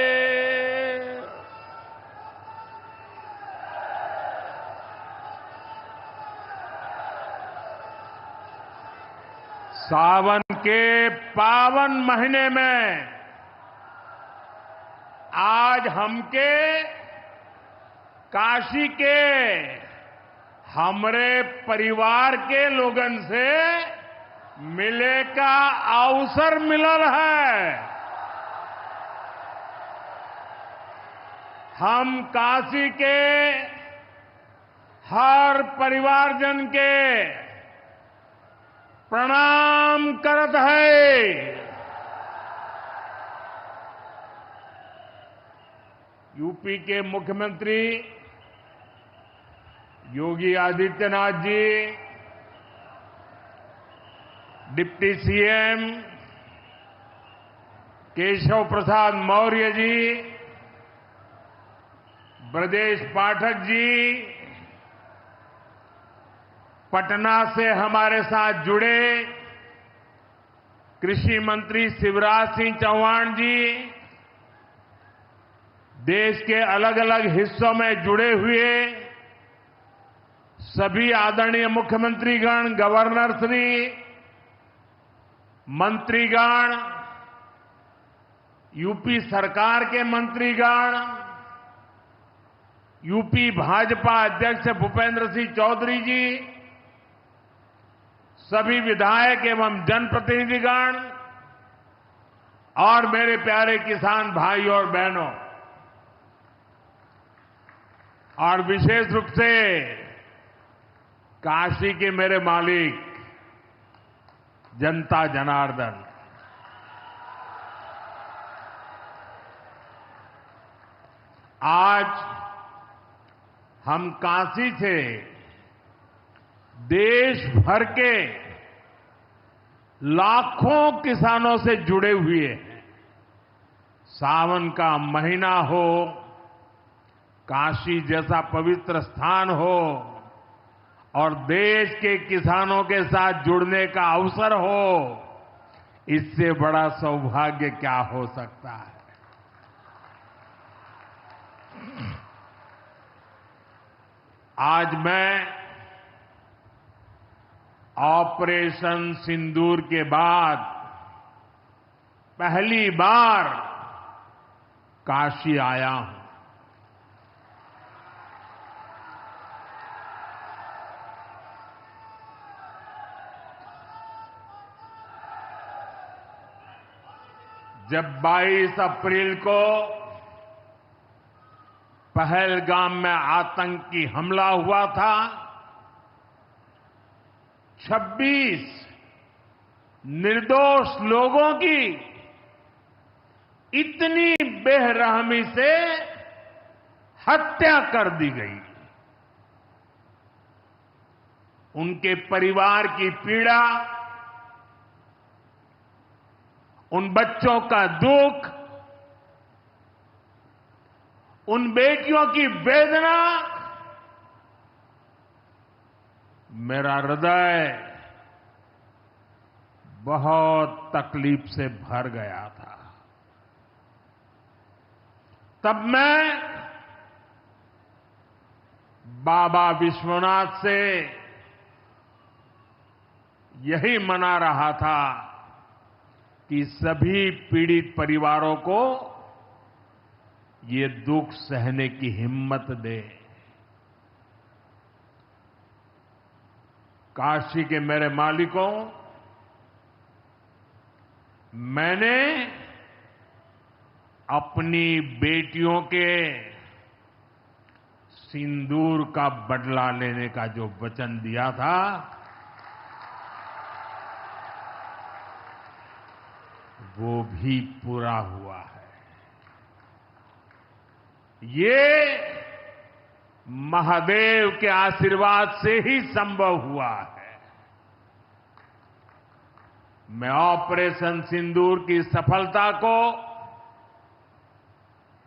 सावन के पावन महीने में आज हमके काशी के हमरे परिवार के लोगन से मिले का अवसर मिलल है। हम काशी के हर परिवारजन के प्रणाम करत है। यूपी के मुख्यमंत्री योगी आदित्यनाथ जी, डिप्टी सीएम केशव प्रसाद मौर्य जी, ब्रजेश पाठक जी, पटना से हमारे साथ जुड़े कृषि मंत्री शिवराज सिंह चौहान जी, देश के अलग अलग हिस्सों में जुड़े हुए सभी आदरणीय मुख्यमंत्रीगण, गवर्नर श्री, मंत्रीगण, यूपी सरकार के मंत्रीगण, यूपी भाजपा अध्यक्ष भूपेंद्र सिंह चौधरी जी, सभी विधायक एवं जनप्रतिनिधिगण और मेरे प्यारे किसान भाई और बहनों, और विशेष रूप से काशी के मेरे मालिक जनता जनार्दन, आज हम काशी से देश भर के लाखों किसानों से जुड़े हुए हैं। सावन का महीना हो, काशी जैसा पवित्र स्थान हो और देश के किसानों के साथ जुड़ने का अवसर हो, इससे बड़ा सौभाग्य क्या हो सकता है। आज मैं ऑपरेशन सिंदूर के बाद पहली बार काशी आया हूं। जब 22 अप्रैल को पहलगाम में आतंकी हमला हुआ था, 26 निर्दोष लोगों की इतनी बेरहमी से हत्या कर दी गई। उनके परिवार की पीड़ा, उन बच्चों का दुख, उन बेटियों की वेदना, मेरा हृदय बहुत तकलीफ से भर गया था। तब मैं बाबा विश्वनाथ से यही मना रहा था कि सभी पीड़ित परिवारों को ये दुख सहने की हिम्मत दे। काशी के मेरे मालिकों, मैंने अपनी बेटियों के सिंदूर का बदला लेने का जो वचन दिया था, वो भी पूरा हुआ है। ये महादेव के आशीर्वाद से ही संभव हुआ है। मैं ऑपरेशन सिंदूर की सफलता को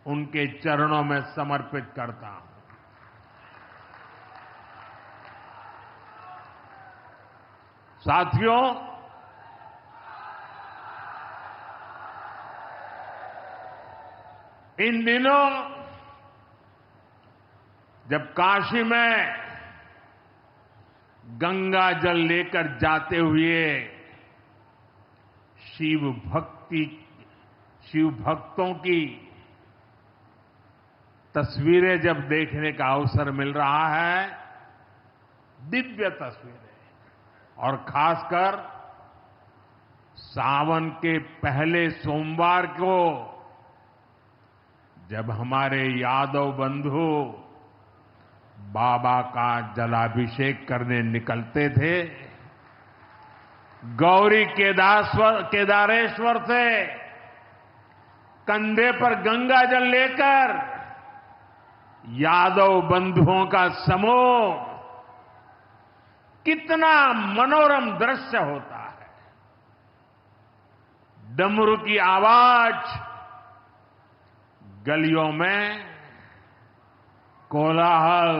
उनके चरणों में समर्पित करता हूं। साथियों, इन दिनों जब काशी में गंगा जल लेकर जाते हुए शिव भक्तों की तस्वीरें जब देखने का अवसर मिल रहा है, दिव्य तस्वीरें, और खासकर सावन के पहले सोमवार को जब हमारे यादव बंधु बाबा का जलाभिषेक करने निकलते थे, गौरी केदारेश्वर से कंधे पर गंगा जल लेकर यादव बंधुओं का समूह कितना मनोरम दृश्य होता है। डमरू की आवाज, गलियों में कोलाहल,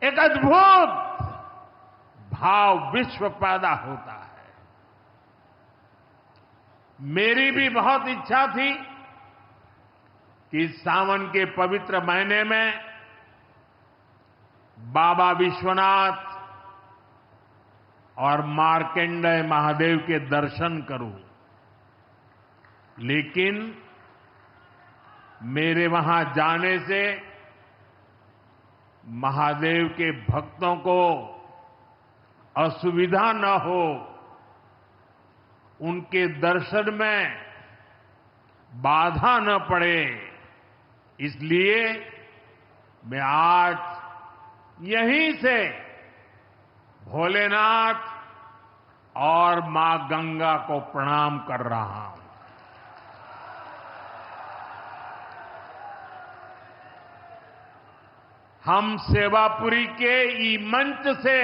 एक अद्भुत भाव विश्व पैदा होता है। मेरी भी बहुत इच्छा थी कि सावन के पवित्र महीने में बाबा विश्वनाथ और मार्कंडेय महादेव के दर्शन करूं, लेकिन मेरे वहां जाने से महादेव के भक्तों को असुविधा न हो, उनके दर्शन में बाधा न पड़े, इसलिए मैं आज यहीं से भोलेनाथ और मां गंगा को प्रणाम कर रहा हूं। हम सेवापुरी के ई मंच से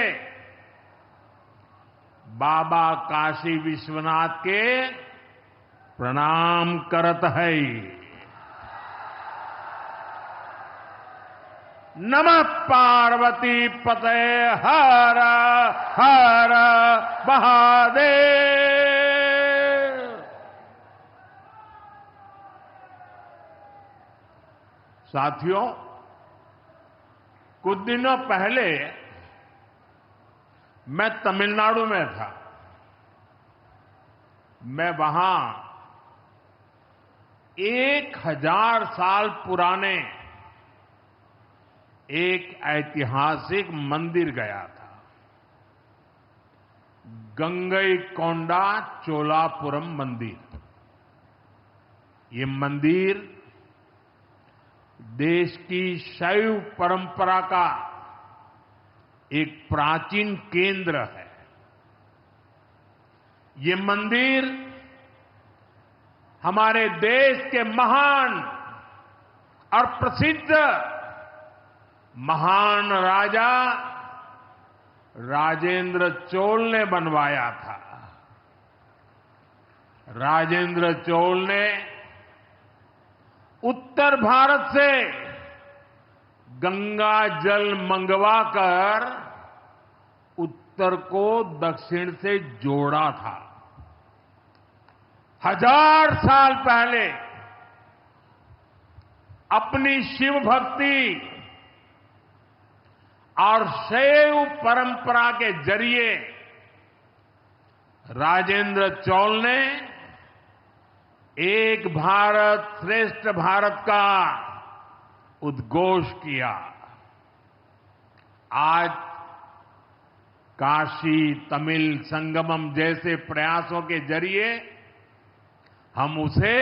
बाबा काशी विश्वनाथ के प्रणाम करत है। नमः पार्वती पते हर हर महादेव। साथियों, कुछ दिनों पहले मैं तमिलनाडु में था। मैं वहां 1000 साल पुराने एक ऐतिहासिक मंदिर गया था, गंगईकोंडा चोलापुरम मंदिर। ये मंदिर देश की शैव परंपरा का एक प्राचीन केंद्र है। ये मंदिर हमारे देश के महान और प्रसिद्ध महान राजा राजेंद्र चोल ने बनवाया था। राजेंद्र चोल ने उत्तर भारत से गंगा जल मंगवाकर उत्तर को दक्षिण से जोड़ा था। 1000 साल पहले अपनी शिव भक्ति और शैव परंपरा के जरिए राजेंद्र चोल ने एक भारत श्रेष्ठ भारत का उद्घोष किया। आज काशी तमिल संगमम जैसे प्रयासों के जरिए हम उसे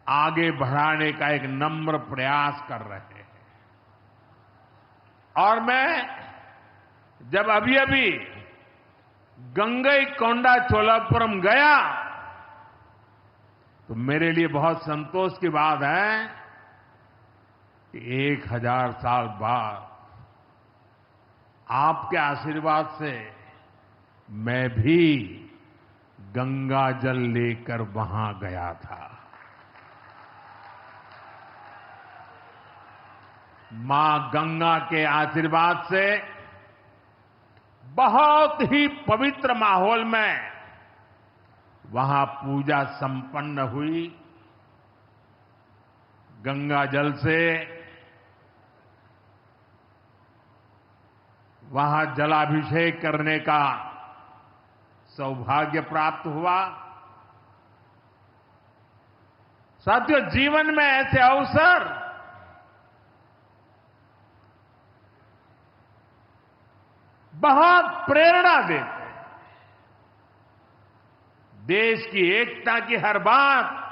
आगे बढ़ाने का एक नम्र प्रयास कर रहे हैं। और मैं जब अभी गंगईकोंडा चोलापुरम गया तो मेरे लिए बहुत संतोष की बात है कि 1000 साल बाद आपके आशीर्वाद से मैं भी गंगा जल लेकर वहां गया था। मां गंगा के आशीर्वाद से बहुत ही पवित्र माहौल में वहां पूजा संपन्न हुई। गंगा जल से वहां जलाभिषेक करने का सौभाग्य प्राप्त हुआ। साथियों, जीवन में ऐसे अवसर बहुत प्रेरणा देते हैं। देश की एकता की हर बात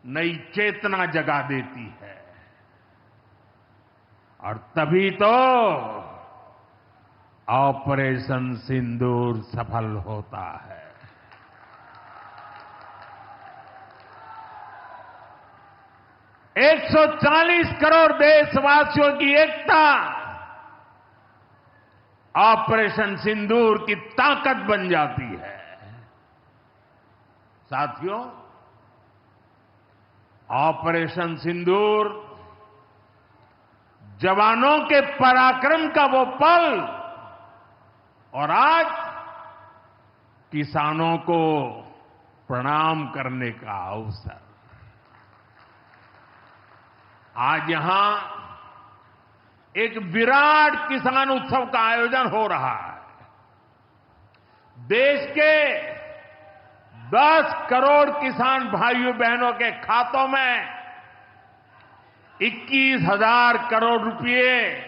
नई चेतना जगा देती है और तभी तो ऑपरेशन सिंदूर सफल होता है। 140 करोड़ देशवासियों की एकता ऑपरेशन सिंदूर की ताकत बन जाती है। साथियों, ऑपरेशन सिंदूर जवानों के पराक्रम का वो पल और आज किसानों को प्रणाम करने का अवसर। आज यहां एक विराट किसान उत्सव का आयोजन हो रहा है। देश के 10 करोड़ किसान भाइयों बहनों के खातों में 21,000 करोड़ रुपए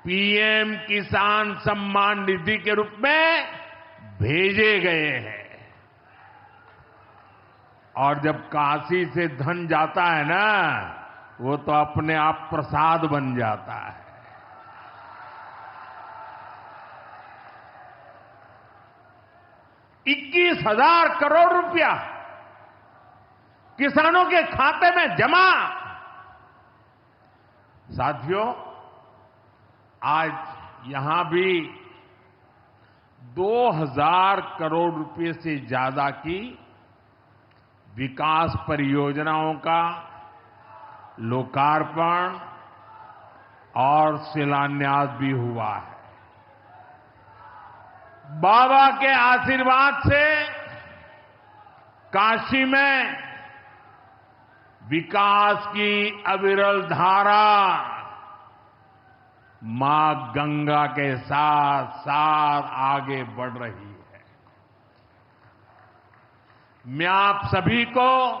पीएम किसान सम्मान निधि के रूप में भेजे गए हैं। और जब काशी से धन जाता है ना, वो तो अपने आप प्रसाद बन जाता है। ₹21,000 करोड़ रुपया किसानों के खाते में जमा। साथियों, आज यहां भी 2,000 करोड़ रुपए से ज्यादा की विकास परियोजनाओं का लोकार्पण और शिलान्यास भी हुआ है। बाबा के आशीर्वाद से काशी में विकास की अविरल धारा मां गंगा के साथ साथ आगे बढ़ रही है। मैं आप सभी को,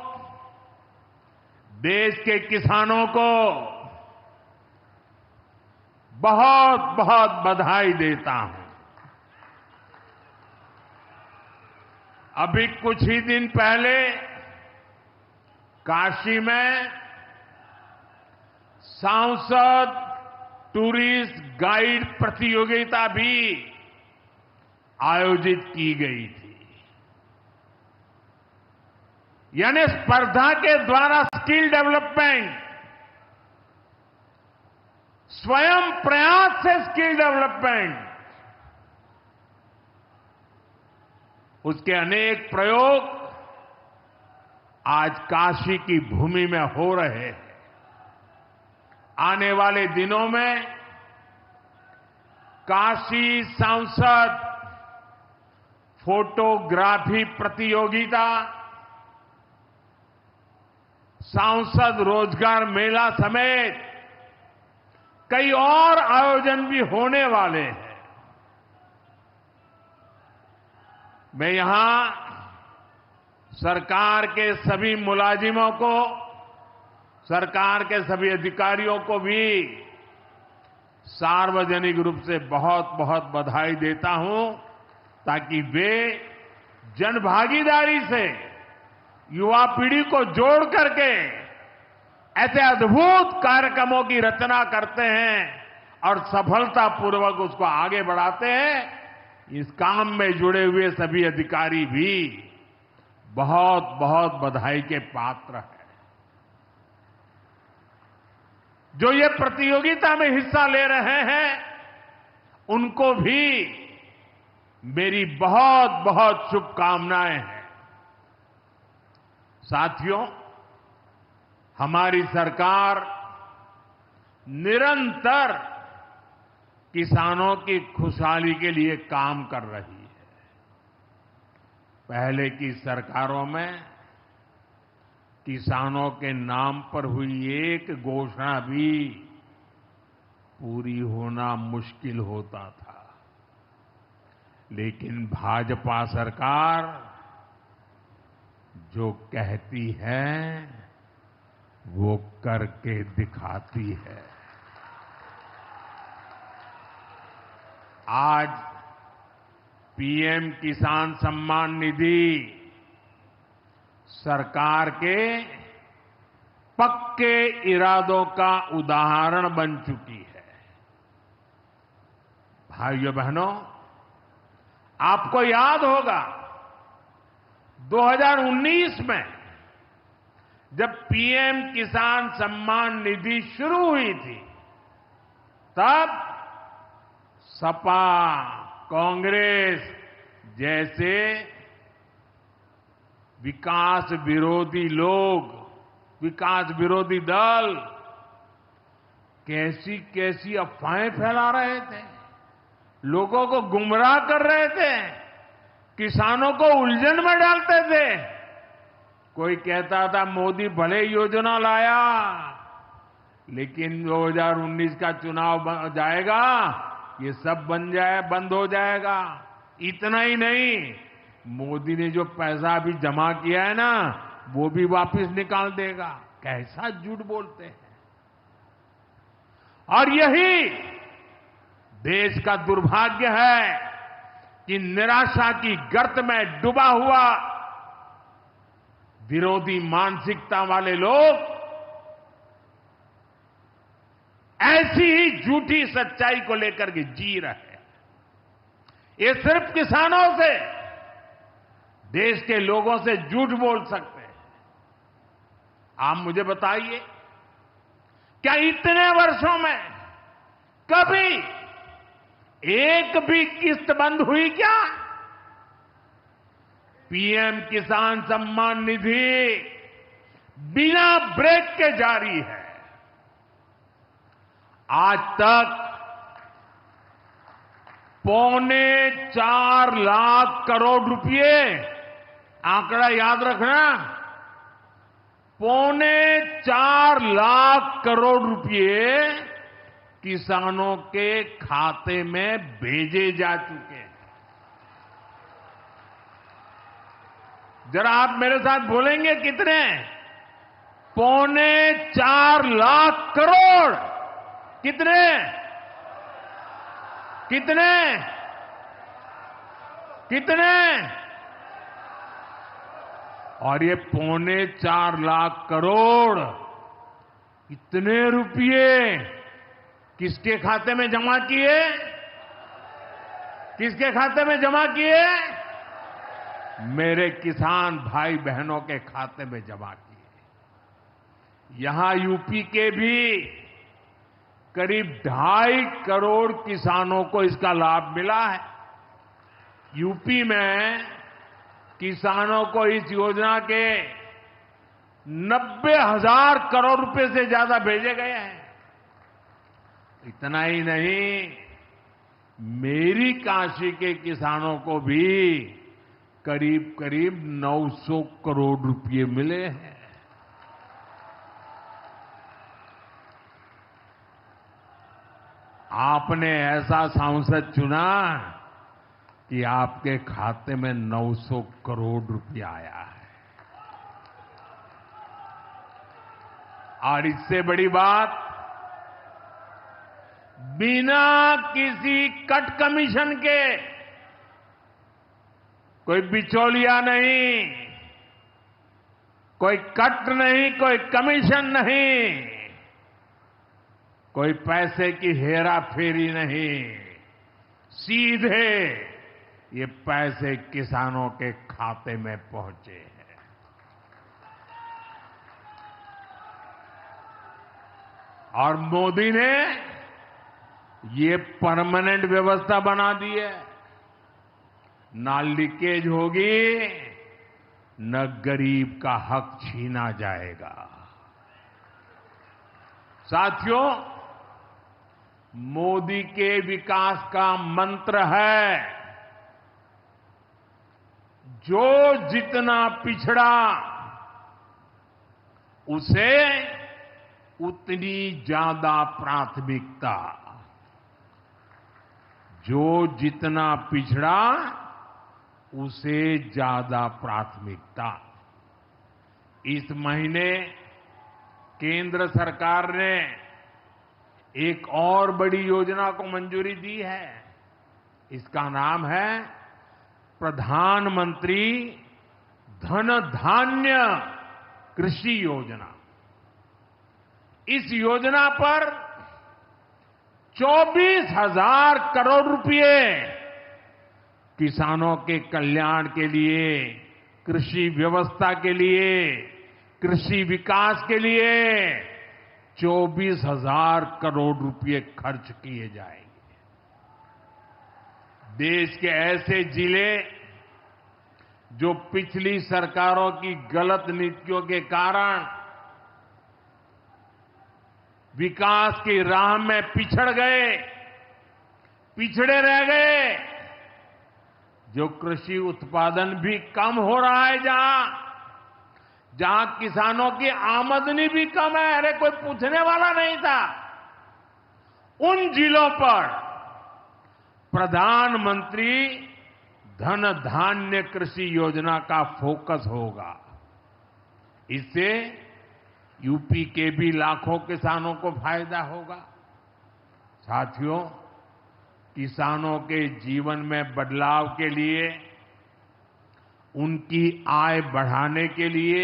देश के किसानों को बहुत बहुत बधाई देता हूं। अभी कुछ ही दिन पहले काशी में सांसद टूरिस्ट गाइड प्रतियोगिता भी आयोजित की गई थी। यानी स्पर्धा के द्वारा स्किल डेवलपमेंट, स्वयं प्रयास से स्किल डेवलपमेंट, उसके अनेक प्रयोग आज काशी की भूमि में हो रहे हैं। आने वाले दिनों में काशी सांसद फोटोग्राफी प्रतियोगिता, सांसद रोजगार मेला समेत कई और आयोजन भी होने वाले हैं। मैं यहां सरकार के सभी मुलाजिमों को, सरकार के सभी अधिकारियों को भी सार्वजनिक रूप से बहुत बहुत बधाई देता हूं, ताकि वे जनभागीदारी से युवा पीढ़ी को जोड़ करके ऐसे अद्भुत कार्यक्रमों की रचना करते हैं और सफलतापूर्वक उसको आगे बढ़ाते हैं। इस काम में जुड़े हुए सभी अधिकारी भी बहुत बहुत बधाई के पात्र हैं। जो ये प्रतियोगिता में हिस्सा ले रहे हैं, उनको भी मेरी बहुत बहुत शुभकामनाएं हैं। साथियों, हमारी सरकार निरंतर किसानों की खुशहाली के लिए काम कर रही है। पहले की सरकारों में किसानों के नाम पर हुई एक घोषणा भी पूरी होना मुश्किल होता था। लेकिन भाजपा सरकार जो कहती है वो करके दिखाती है। आज पीएम किसान सम्मान निधि सरकार के पक्के इरादों का उदाहरण बन चुकी है। भाइयों बहनों, आपको याद होगा 2019 में जब पीएम किसान सम्मान निधि शुरू हुई थी, तब सपा, कांग्रेस जैसे विकास विरोधी लोग, विकास विरोधी दल कैसी कैसी अफवाहें फैला रहे थे, लोगों को गुमराह कर रहे थे, किसानों को उलझन में डालते थे। कोई कहता था मोदी भले योजना लाया, लेकिन 2019 का चुनाव जाएगा, ये सब बंद हो जाएगा। इतना ही नहीं, मोदी ने जो पैसा अभी जमा किया है ना, वो भी वापस निकाल देगा। कैसा झूठ बोलते हैं। और यही देश का दुर्भाग्य है कि निराशा की गर्त में डूबा हुआ विरोधी मानसिकता वाले लोग ऐसी ही झूठी सच्चाई को लेकर के जी रहे हैं। ये सिर्फ किसानों से, देश के लोगों से झूठ बोल सकते हैं। आप मुझे बताइए, क्या इतने वर्षों में कभी एक भी किस्त बंद हुई क्या? पीएम किसान सम्मान निधि बिना ब्रेक के जारी है। आज तक 4.25 लाख करोड़ रुपए, आंकड़ा याद रखना, 4.25 लाख करोड़ रुपए किसानों के खाते में भेजे जा चुके हैं। जरा आप मेरे साथ बोलेंगे कितने? 4.25 लाख करोड़। कितने? कितने? कितने? और ये 4.25 लाख करोड़ इतने रुपये किसके खाते में जमा किए? किसके खाते में जमा किए? मेरे किसान भाई बहनों के खाते में जमा किए। यहां यूपी के भी करीब 2.5 करोड़ किसानों को इसका लाभ मिला है। यूपी में किसानों को इस योजना के 90,000 करोड़ रुपए से ज्यादा भेजे गए हैं। इतना ही नहीं, मेरी काशी के किसानों को भी करीब करीब 900 करोड़ रुपए मिले हैं। आपने ऐसा सांसद चुना कि आपके खाते में 900 करोड़ रुपया आया है। और इससे बड़ी बात, बिना किसी कट कमीशन के, कोई बिचौलिया नहीं, कोई कट नहीं, कोई कमीशन नहीं, कोई पैसे की हेरा फेरी नहीं, सीधे ये पैसे किसानों के खाते में पहुंचे हैं। और मोदी ने ये परमानेंट व्यवस्था बना दी है। ना लीकेज होगी, न गरीब का हक छीना जाएगा। साथियों, मोदी के विकास का मंत्र है, जो जितना पिछड़ा उसे उतनी ज्यादा प्राथमिकता। जो जितना पिछड़ा उसे ज्यादा प्राथमिकता। इस महीने केंद्र सरकार ने एक और बड़ी योजना को मंजूरी दी है। इसका नाम है प्रधानमंत्री धन धान्य कृषि योजना। इस योजना पर 24,000 करोड़ रुपए किसानों के कल्याण के लिए, कृषि व्यवस्था के लिए, कृषि विकास के लिए 24,000 करोड़ रुपए खर्च किए जाएंगे। देश के ऐसे जिले जो पिछली सरकारों की गलत नीतियों के कारण विकास की राह में पिछड़ गए, पिछड़े रह गए, जो कृषि उत्पादन भी कम हो रहा है, जहां किसानों की आमदनी भी कम है, अरे कोई पूछने वाला नहीं था, उन जिलों पर प्रधानमंत्री धन धान्य कृषि योजना का फोकस होगा। इससे यूपी के भी लाखों किसानों को फायदा होगा। साथियों, किसानों के जीवन में बदलाव के लिए, उनकी आय बढ़ाने के लिए,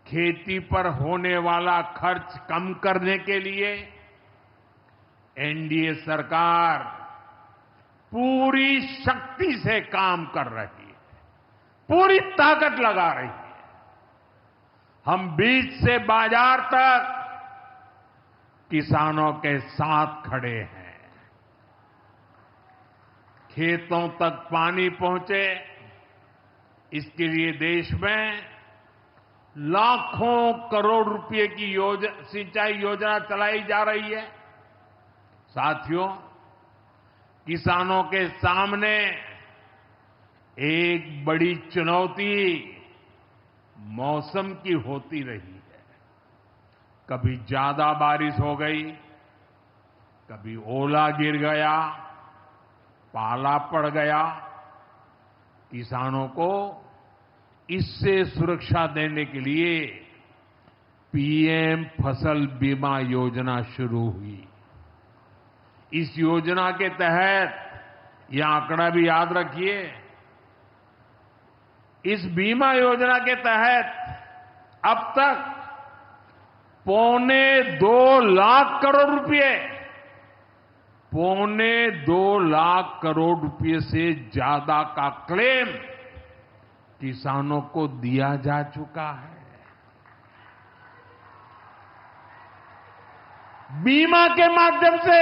खेती पर होने वाला खर्च कम करने के लिए एनडीए सरकार पूरी शक्ति से काम कर रही है, पूरी ताकत लगा रही है। हम बीज से बाजार तक किसानों के साथ खड़े हैं। खेतों तक पानी पहुंचे, इसके लिए देश में लाखों करोड़ रुपए की सिंचाई योजना चलाई जा रही है। साथियों, किसानों के सामने एक बड़ी चुनौती मौसम की होती रही है। कभी ज्यादा बारिश हो गई, कभी ओला गिर गया, पाला पड़ गया। किसानों को इससे सुरक्षा देने के लिए पीएम फसल बीमा योजना शुरू हुई। इस योजना के तहत, यह आंकड़ा भी याद रखिए, इस बीमा योजना के तहत अब तक 2.25 लाख करोड़ रुपए, 2.25 लाख करोड़ रुपए से ज्यादा का क्लेम किसानों को दिया जा चुका है। बीमा के माध्यम से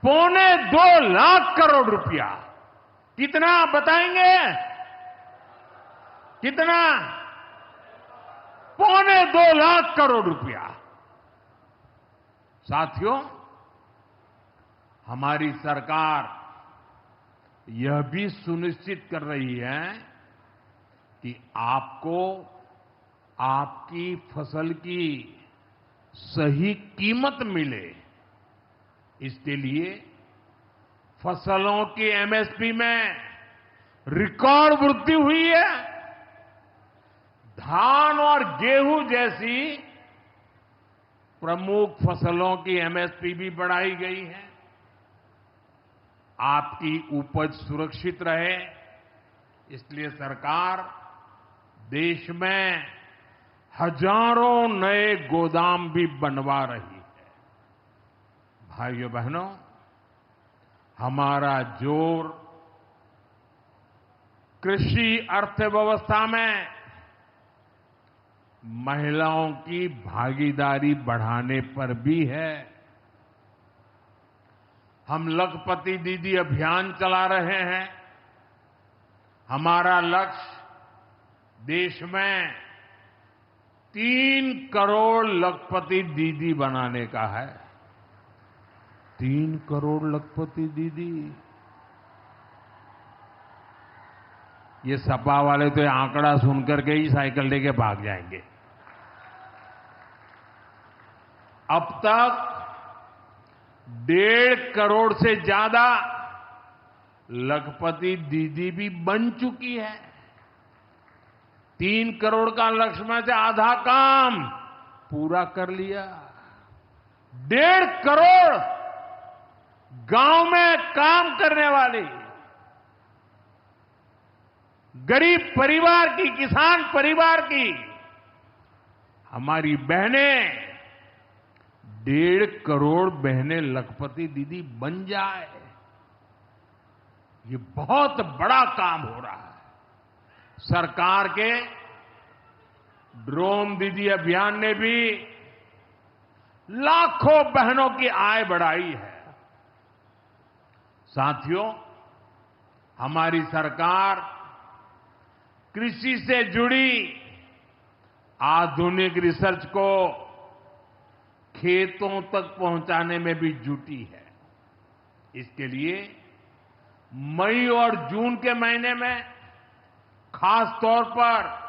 2.25 लाख करोड़ रुपया, कितना बताएंगे? कितना? 2.25 लाख करोड़ रुपया। साथियों, हमारी सरकार यह भी सुनिश्चित कर रही है कि आपको आपकी फसल की सही कीमत मिले। इसके लिए फसलों की एमएसपी में रिकॉर्ड वृद्धि हुई है। धान और गेहूं जैसी प्रमुख फसलों की एमएसपी भी बढ़ाई गई है। आपकी उपज सुरक्षित रहे, इसलिए सरकार देश में हजारों नए गोदाम भी बनवा रही है। भाइयों बहनों, हमारा जोर कृषि अर्थव्यवस्था में महिलाओं की भागीदारी बढ़ाने पर भी है। हम लखपति दीदी अभियान चला रहे हैं। हमारा लक्ष्य देश में 3 करोड़ लखपति दीदी बनाने का है। 3 करोड़ लखपति दीदी। ये सपा वाले तो ये आंकड़ा सुनकर के ही साइकिल लेके भाग जाएंगे। अब तक 1.5 करोड़ से ज्यादा लखपति दीदी भी बन चुकी है। 3 करोड़ का लक्ष्य में से आधा काम पूरा कर लिया। 1.5 करोड़ गांव में काम करने वाली गरीब परिवार की, किसान परिवार की हमारी बहनें, 1.5 करोड़ बहनें लखपति दीदी बन जाए, ये बहुत बड़ा काम हो रहा है। सरकार के ड्रोन दीदी अभियान ने भी लाखों बहनों की आय बढ़ाई है। साथियों, हमारी सरकार कृषि से जुड़ी आधुनिक रिसर्च को खेतों तक पहुंचाने में भी जुटी है। इसके लिए मई और जून के महीने में खास तौर पर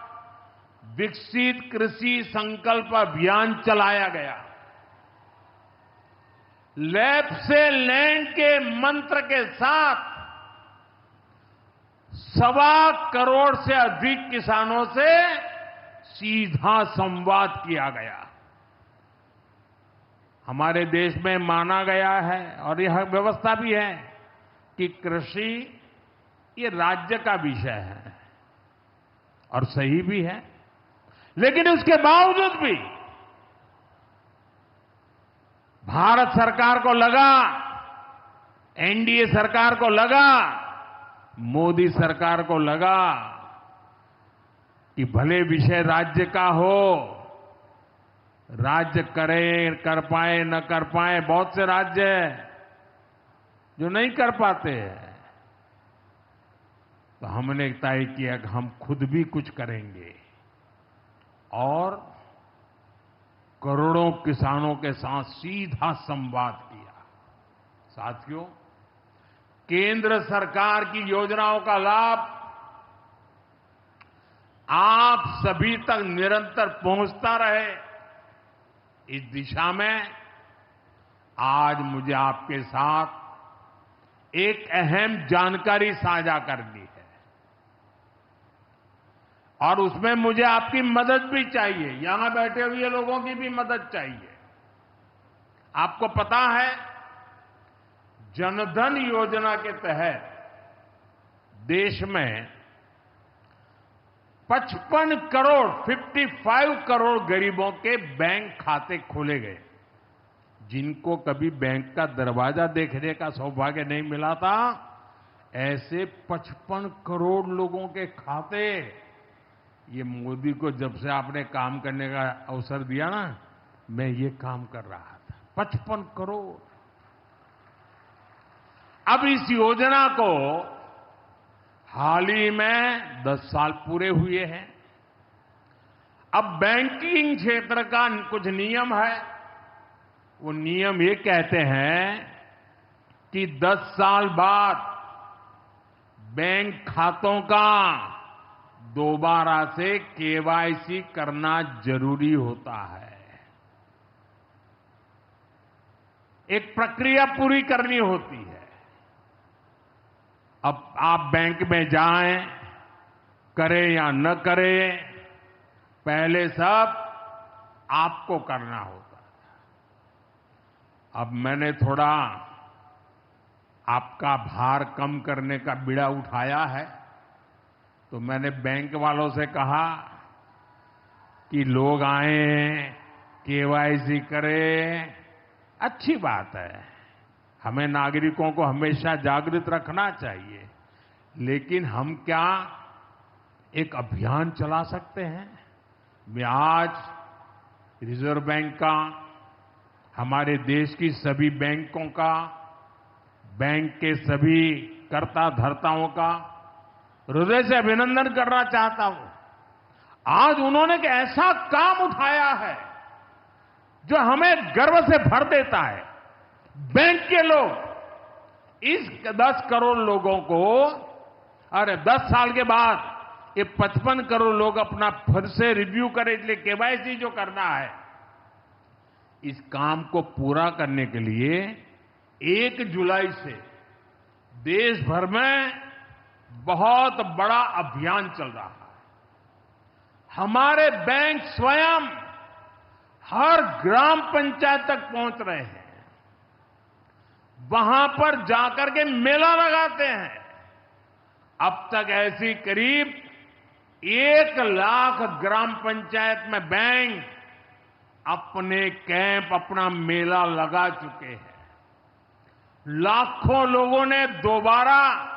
विकसित कृषि संकल्प अभियान चलाया गया। लैब से लैंड के मंत्र के साथ 1.25 करोड़ से अधिक किसानों से सीधा संवाद किया गया। हमारे देश में माना गया है और यह व्यवस्था भी है कि कृषि ये राज्य का विषय है और सही भी है, लेकिन उसके बावजूद भी भारत सरकार को लगा, एनडीए सरकार को लगा, मोदी सरकार को लगा कि भले विषय राज्य का हो, राज्य करे, कर पाए न कर पाए, बहुत से राज्य हैं जो नहीं कर पाते हैं, तो हमने तय किया कि हम खुद भी कुछ करेंगे और करोड़ों किसानों के साथ सीधा संवाद किया। साथियों, केंद्र सरकार की योजनाओं का लाभ आप सभी तक निरंतर पहुंचता रहे, इस दिशा में आज मुझे आपके साथ एक अहम जानकारी साझा करनी है और उसमें मुझे आपकी मदद भी चाहिए, यहां बैठे हुए लोगों की भी मदद चाहिए। आपको पता है, जनधन योजना के तहत देश में 55 करोड़ गरीबों के बैंक खाते खोले गए। जिनको कभी बैंक का दरवाजा देखने का सौभाग्य नहीं मिला था, ऐसे 55 करोड़ लोगों के खाते, ये मोदी को जब से आपने काम करने का अवसर दिया ना, मैं ये काम कर रहा था। 55 करोड़। अब इस योजना को हाल ही में 10 साल पूरे हुए हैं। अब बैंकिंग क्षेत्र का कुछ नियम है। वो नियम ये कहते हैं कि 10 साल बाद बैंक खातों का दोबारा से केवाईसी करना जरूरी होता है। एक प्रक्रिया पूरी करनी होती है। अब आप बैंक में जाएं, करें या न करें, पहले सब आपको करना होता है। अब मैंने थोड़ा आपका भार कम करने का बीड़ा उठाया है, तो मैंने बैंक वालों से कहा कि लोग आएं, केवाईसी करें, अच्छी बात है, हमें नागरिकों को हमेशा जागृत रखना चाहिए, लेकिन हम क्या एक अभियान चला सकते हैं? मैं आज रिजर्व बैंक का, हमारे देश की सभी बैंकों का, बैंक के सभी कर्ता धर्ताओं का हृदय से अभिनंदन करना चाहता हूं। आज उन्होंने एक ऐसा काम उठाया है जो हमें गर्व से भर देता है। बैंक के लोग इस 10 करोड़ लोगों को, अरे 10 साल के बाद ये 55 करोड़ लोग अपना फिर से रिव्यू करें, इसलिए केवाईसी जो करना है, इस काम को पूरा करने के लिए 1 जुलाई से देश भर में बहुत बड़ा अभियान चल रहा है। हमारे बैंक स्वयं हर ग्राम पंचायत तक पहुंच रहे हैं, वहां पर जाकर के मेला लगाते हैं। अब तक ऐसी करीब 1 लाख ग्राम पंचायत में बैंक अपने कैंप, अपना मेला लगा चुके हैं। लाखों लोगों ने दोबारा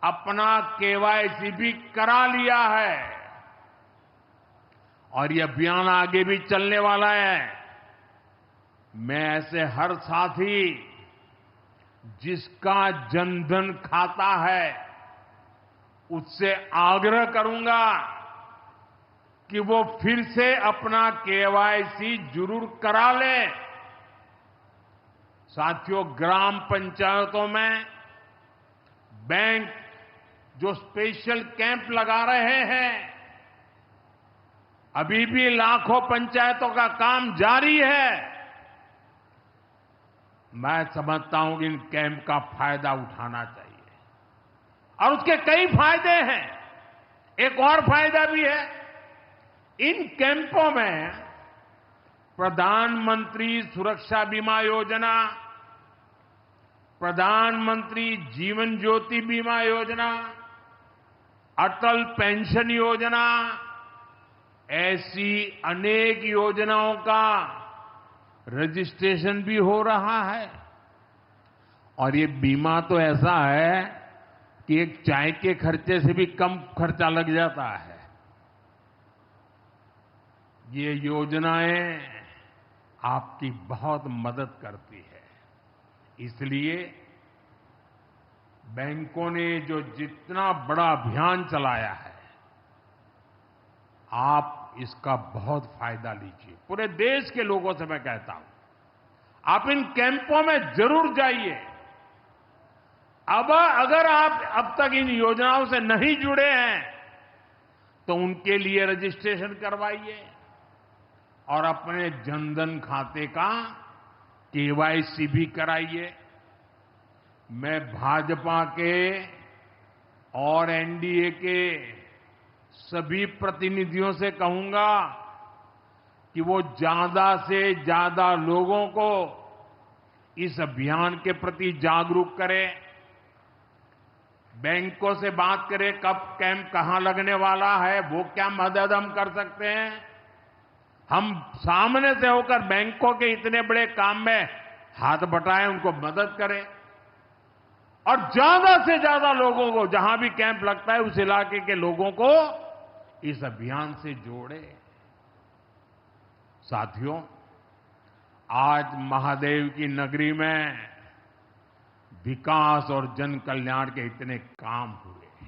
अपना केवाईसी भी करा लिया है और ये अभियान आगे भी चलने वाला है। मैं ऐसे हर साथी जिसका जनधन खाता है उससे आग्रह करूंगा कि वो फिर से अपना केवाईसी जरूर करा ले। साथियों, ग्राम पंचायतों में बैंक जो स्पेशल कैंप लगा रहे हैं, अभी भी लाखों पंचायतों का काम जारी है। मैं समझता हूं कि इन कैंप का फायदा उठाना चाहिए और उसके कई फायदे हैं। एक और फायदा भी है, इन कैंपों में प्रधानमंत्री सुरक्षा बीमा योजना, प्रधानमंत्री जीवन ज्योति बीमा योजना, अटल पेंशन योजना, ऐसी अनेक योजनाओं का रजिस्ट्रेशन भी हो रहा है। और ये बीमा तो ऐसा है कि एक चाय के खर्चे से भी कम खर्चा लग जाता है। ये योजनाएं आपकी बहुत मदद करती है। इसलिए बैंकों ने जो जितना बड़ा अभियान चलाया है, आप इसका बहुत फायदा लीजिए। पूरे देश के लोगों से मैं कहता हूं, आप इन कैंपों में जरूर जाइए। अब अगर आप अब तक इन योजनाओं से नहीं जुड़े हैं तो उनके लिए रजिस्ट्रेशन करवाइए और अपने जनधन खाते का केवाईसी भी कराइए। मैं भाजपा के और एनडीए के सभी प्रतिनिधियों से कहूंगा कि वो ज्यादा से ज्यादा लोगों को इस अभियान के प्रति जागरूक करें। बैंकों से बात करें कब कैंप कहां लगने वाला है, वो क्या मदद हम कर सकते हैं। हम सामने से होकर बैंकों के इतने बड़े काम में हाथ बटाएं, उनको मदद करें और ज्यादा से ज्यादा लोगों को, जहां भी कैंप लगता है उस इलाके के लोगों को इस अभियान से जोड़े। साथियों, आज महादेव की नगरी में विकास और जन कल्याण के इतने काम हुए।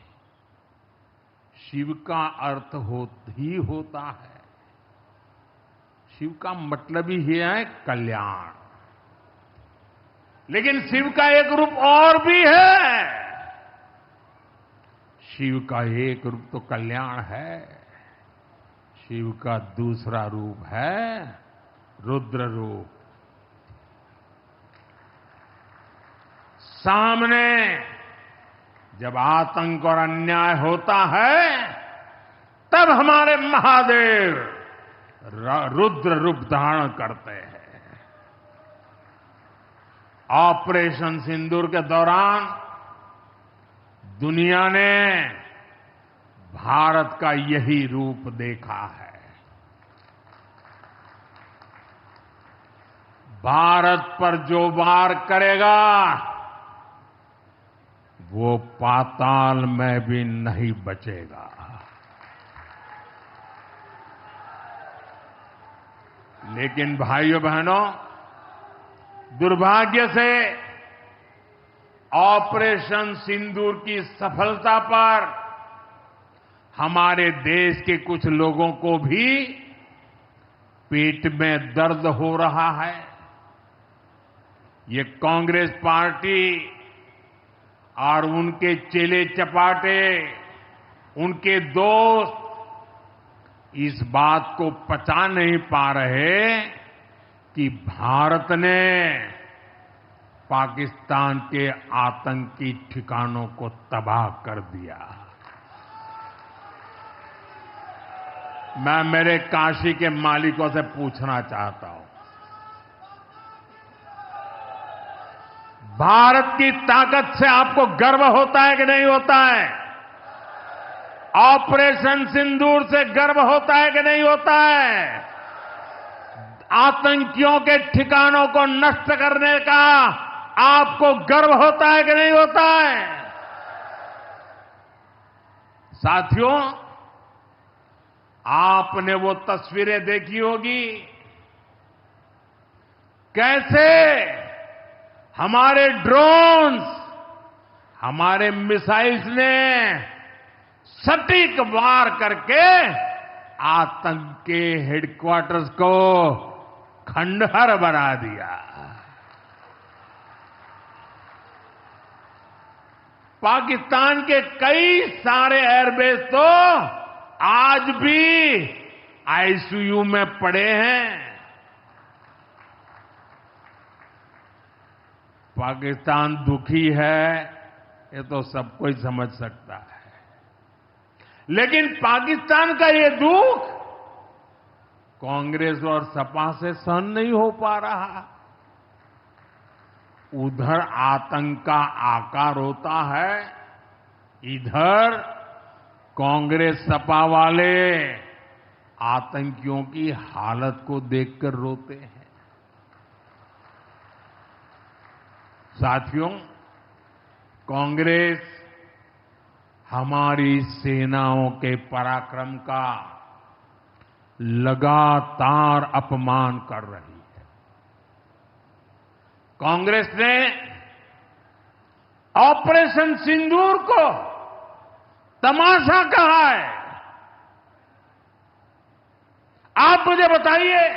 शिव का अर्थ ही होता है, शिव का मतलब ही है कल्याण। लेकिन शिव का एक रूप और भी है। शिव का एक रूप तो कल्याण है, शिव का दूसरा रूप है रुद्र रूप। सामने जब आतंक और अन्याय होता है तब हमारे महादेव रुद्र रूप धारण करते हैं। ऑपरेशन सिंदूर के दौरान दुनिया ने भारत का यही रूप देखा है। भारत पर जो वार करेगा वो पाताल में भी नहीं बचेगा। लेकिन भाइयों बहनों, दुर्भाग्य से ऑपरेशन सिंदूर की सफलता पर हमारे देश के कुछ लोगों को भी पेट में दर्द हो रहा है। ये कांग्रेस पार्टी और उनके चेले चपाटे, उनके दोस्त इस बात को पचा नहीं पा रहे कि भारत ने पाकिस्तान के आतंकी ठिकानों को तबाह कर दिया। मैं मेरे काशी के मालिकों से पूछना चाहता हूं, भारत की ताकत से आपको गर्व होता है कि नहीं होता है? ऑपरेशन सिंदूर से गर्व होता है कि नहीं होता है? आतंकियों के ठिकानों को नष्ट करने का आपको गर्व होता है कि नहीं होता है? साथियों, आपने वो तस्वीरें देखी होगी कैसे हमारे ड्रोन्स, हमारे मिसाइल्स ने सटीक वार करके आतंक के हेडक्वार्टर्स को खंडहर बना दिया। पाकिस्तान के कई सारे एयरबेस तो आज भी आईसीयू में पड़े हैं। पाकिस्तान दुखी है, ये तो सब कोई समझ सकता है, लेकिन पाकिस्तान का ये दुख कांग्रेस और सपा से सहन नहीं हो पा रहा। उधर आतंक का आकार होता है, इधर कांग्रेस सपा वाले आतंकियों की हालत को देखकर रोते हैं। साथियों, कांग्रेस हमारी सेनाओं के पराक्रम का लगातार अपमान कर रही है। कांग्रेस ने ऑपरेशन सिंदूर को तमाशा कहा है। आप मुझे बताइए,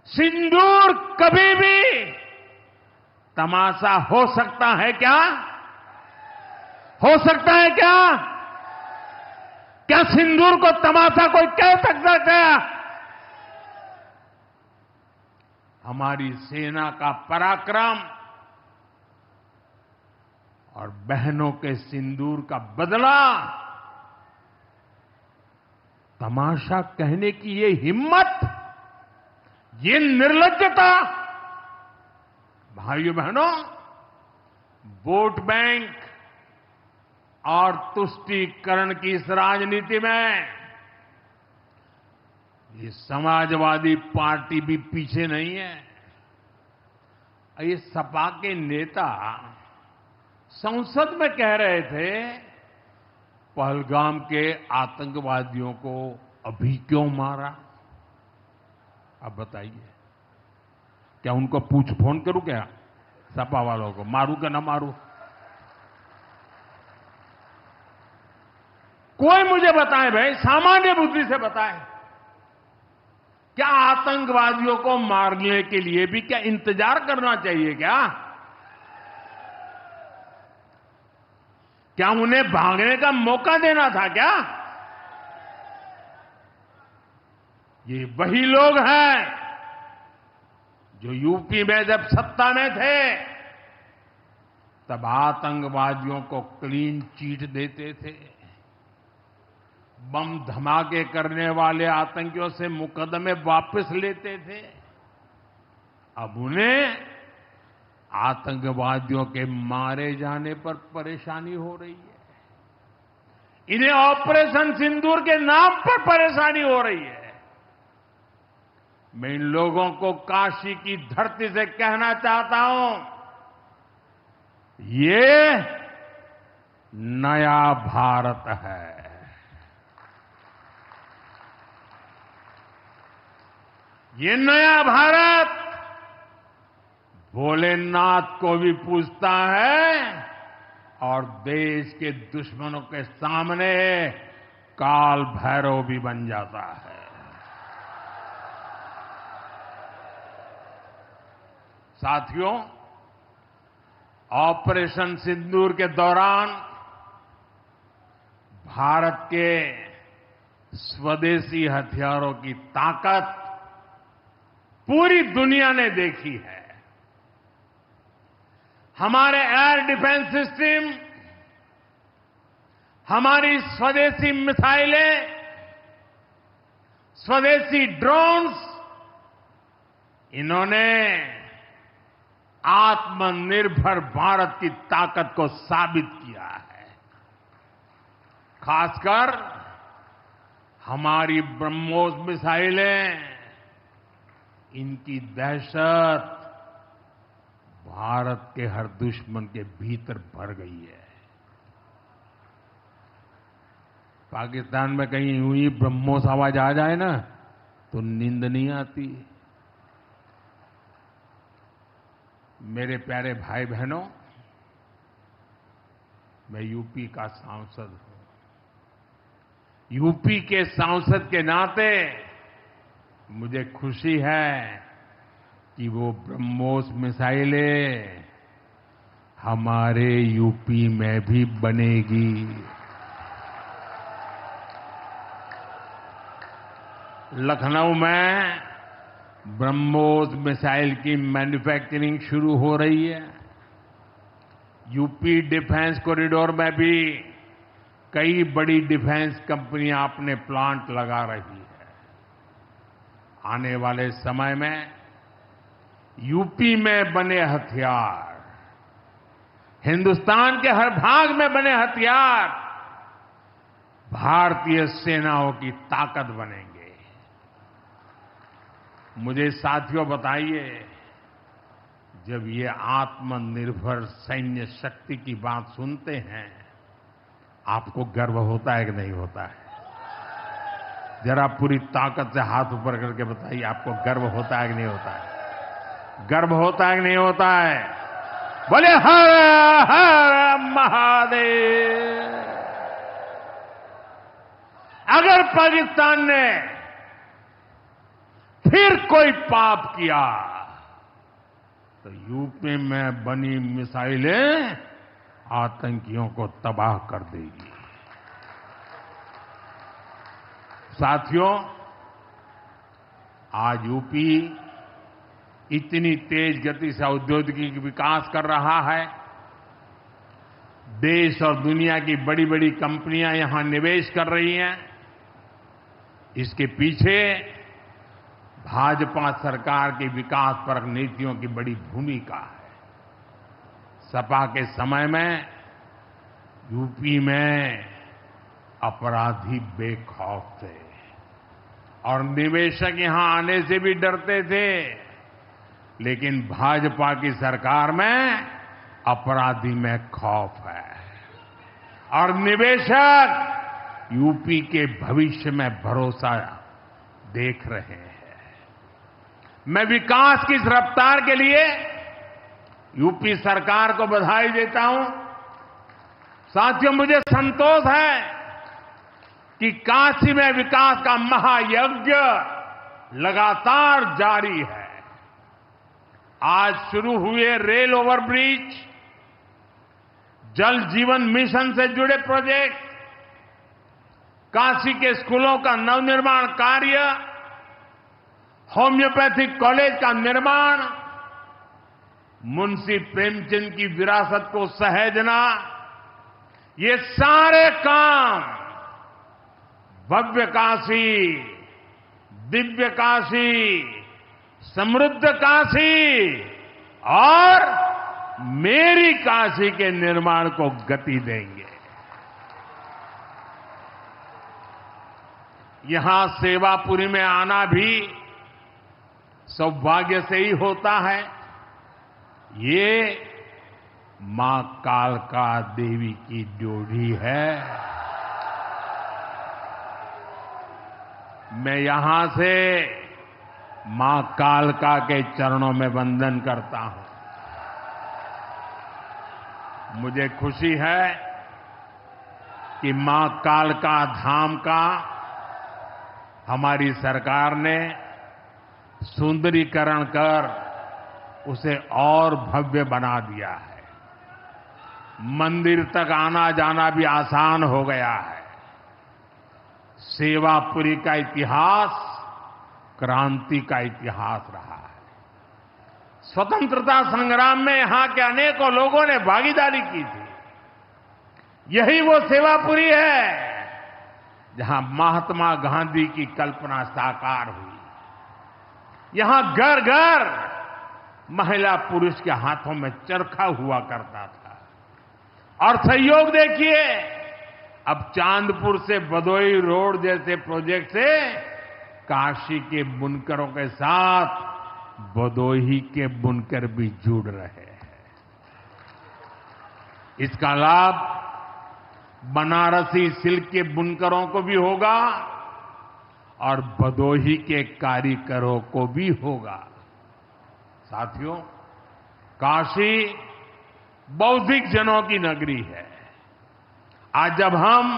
सिंदूर कभी भी तमाशा हो सकता है क्या? हो सकता है क्या? क्या सिंदूर को तमाशा कोई कह सकता है? हमारी सेना का पराक्रम और बहनों के सिंदूर का बदला, तमाशा कहने की ये हिम्मत, ये निर्लज्जता, भाइयों बहनों, वोट बैंक और तुष्टीकरण की इस राजनीति में ये समाजवादी पार्टी भी पीछे नहीं है। ये सपा के नेता संसद में कह रहे थे, पहलगाम के आतंकवादियों को अभी क्यों मारा? अब बताइए, क्या उनको फोन करूं क्या? सपा वालों को मारूं क्या ना मारूं? कोई मुझे बताए भाई, सामान्य बुद्धि से बताए, क्या आतंकवादियों को मारने के लिए भी क्या इंतजार करना चाहिए क्या? क्या उन्हें भागने का मौका देना था क्या? ये वही लोग हैं जो यूपी में जब सत्ता में थे तब आतंकवादियों को क्लीन चिट देते थे, बम धमाके करने वाले आतंकियों से मुकदमे वापस लेते थे। अब उन्हें आतंकवादियों के मारे जाने पर परेशानी हो रही है। इन्हें ऑपरेशन सिंदूर के नाम पर परेशानी हो रही है। मैं इन लोगों को काशी की धरती से कहना चाहता हूं, ये नया भारत है। ये नया भारत भोलेनाथ को भी पूजता है और देश के दुश्मनों के सामने काल भैरव भी बन जाता है। साथियों, ऑपरेशन सिंदूर के दौरान भारत के स्वदेशी हथियारों की ताकत पूरी दुनिया ने देखी है। हमारे एयर डिफेंस सिस्टम, हमारी स्वदेशी मिसाइलें, स्वदेशी ड्रोन्स, इन्होंने आत्मनिर्भर भारत की ताकत को साबित किया है। खासकर हमारी ब्रह्मोस मिसाइलें, इनकी दहशत भारत के हर दुश्मन के भीतर भर गई है। पाकिस्तान में कहीं यूं ही ब्रह्मोस आवाज आ जाए ना तो नींद नहीं आती। मेरे प्यारे भाई बहनों, मैं यूपी का सांसद हूं। यूपी के सांसद के नाते मुझे खुशी है कि वो ब्रह्मोस मिसाइलें हमारे यूपी में भी बनेगी। लखनऊ में ब्रह्मोस मिसाइल की मैन्युफैक्चरिंग शुरू हो रही है। यूपी डिफेंस कॉरिडोर में भी कई बड़ी डिफेंस कंपनियां अपने प्लांट लगा रही है। आने वाले समय में यूपी में बने हथियार, हिंदुस्तान के हर भाग में बने हथियार भारतीय सेनाओं की ताकत बनेंगे। मुझे साथियों बताइए, जब ये आत्मनिर्भर सैन्य शक्ति की बात सुनते हैं, आपको गर्व होता है कि नहीं होता है? जरा पूरी ताकत से हाथ ऊपर करके बताइए, आपको गर्व होता है कि नहीं होता है? गर्व होता है कि नहीं होता है? बोले हर हर महादेव। अगर पाकिस्तान ने फिर कोई पाप किया तो यूपी में बनी मिसाइलें आतंकियों को तबाह कर देगी। साथियों, आज यूपी इतनी तेज गति से औद्योगिक विकास कर रहा है। देश और दुनिया की बड़ी बड़ी कंपनियां यहां निवेश कर रही हैं। इसके पीछे भाजपा सरकार की विकासपरक नीतियों की बड़ी भूमिका है। सपा के समय में यूपी में अपराधी बेखौफ थे और निवेशक यहां आने से भी डरते थे, लेकिन भाजपा की सरकार में अपराधी में खौफ है और निवेशक यूपी के भविष्य में भरोसा देख रहे हैं। मैं विकास की इस रफ्तार के लिए यूपी सरकार को बधाई देता हूं। साथियों, मुझे संतोष है कि काशी में विकास का महायज्ञ लगातार जारी है। आज शुरू हुए रेल ओवरब्रिज, जल जीवन मिशन से जुड़े प्रोजेक्ट, काशी के स्कूलों का नवनिर्माण कार्य, होम्योपैथिक कॉलेज का निर्माण, मुंशी प्रेमचंद की विरासत को सहेजना, ये सारे काम भव्य काशी, दिव्य काशी, समृद्ध काशी और मेरी काशी के निर्माण को गति देंगे। यहां सेवापुरी में आना भी सौभाग्य से ही होता है। ये मां कालका देवी की ड्योढ़ी है। मैं यहां से मां कालका के चरणों में वंदन करता हूं। मुझे खुशी है कि मां कालका धाम का हमारी सरकार ने सुंदरीकरण कर उसे और भव्य बना दिया है। मंदिर तक आना जाना भी आसान हो गया है। सेवापुरी का इतिहास क्रांति का इतिहास रहा है। स्वतंत्रता संग्राम में यहां के अनेकों लोगों ने भागीदारी की थी। यही वो सेवापुरी है जहां महात्मा गांधी की कल्पना साकार हुई। यहां घर घर महिला पुरुष के हाथों में चरखा हुआ करता था। और सहयोग देखिए, अब चांदपुर से भदोई रोड जैसे प्रोजेक्ट से काशी के बुनकरों के साथ भदोही के बुनकर भी जुड़ रहे हैं। इसका लाभ बनारसी सिल्क के बुनकरों को भी होगा और भदोही के कारीगरों को भी होगा। साथियों, काशी बौद्धिक जनों की नगरी है। आज जब हम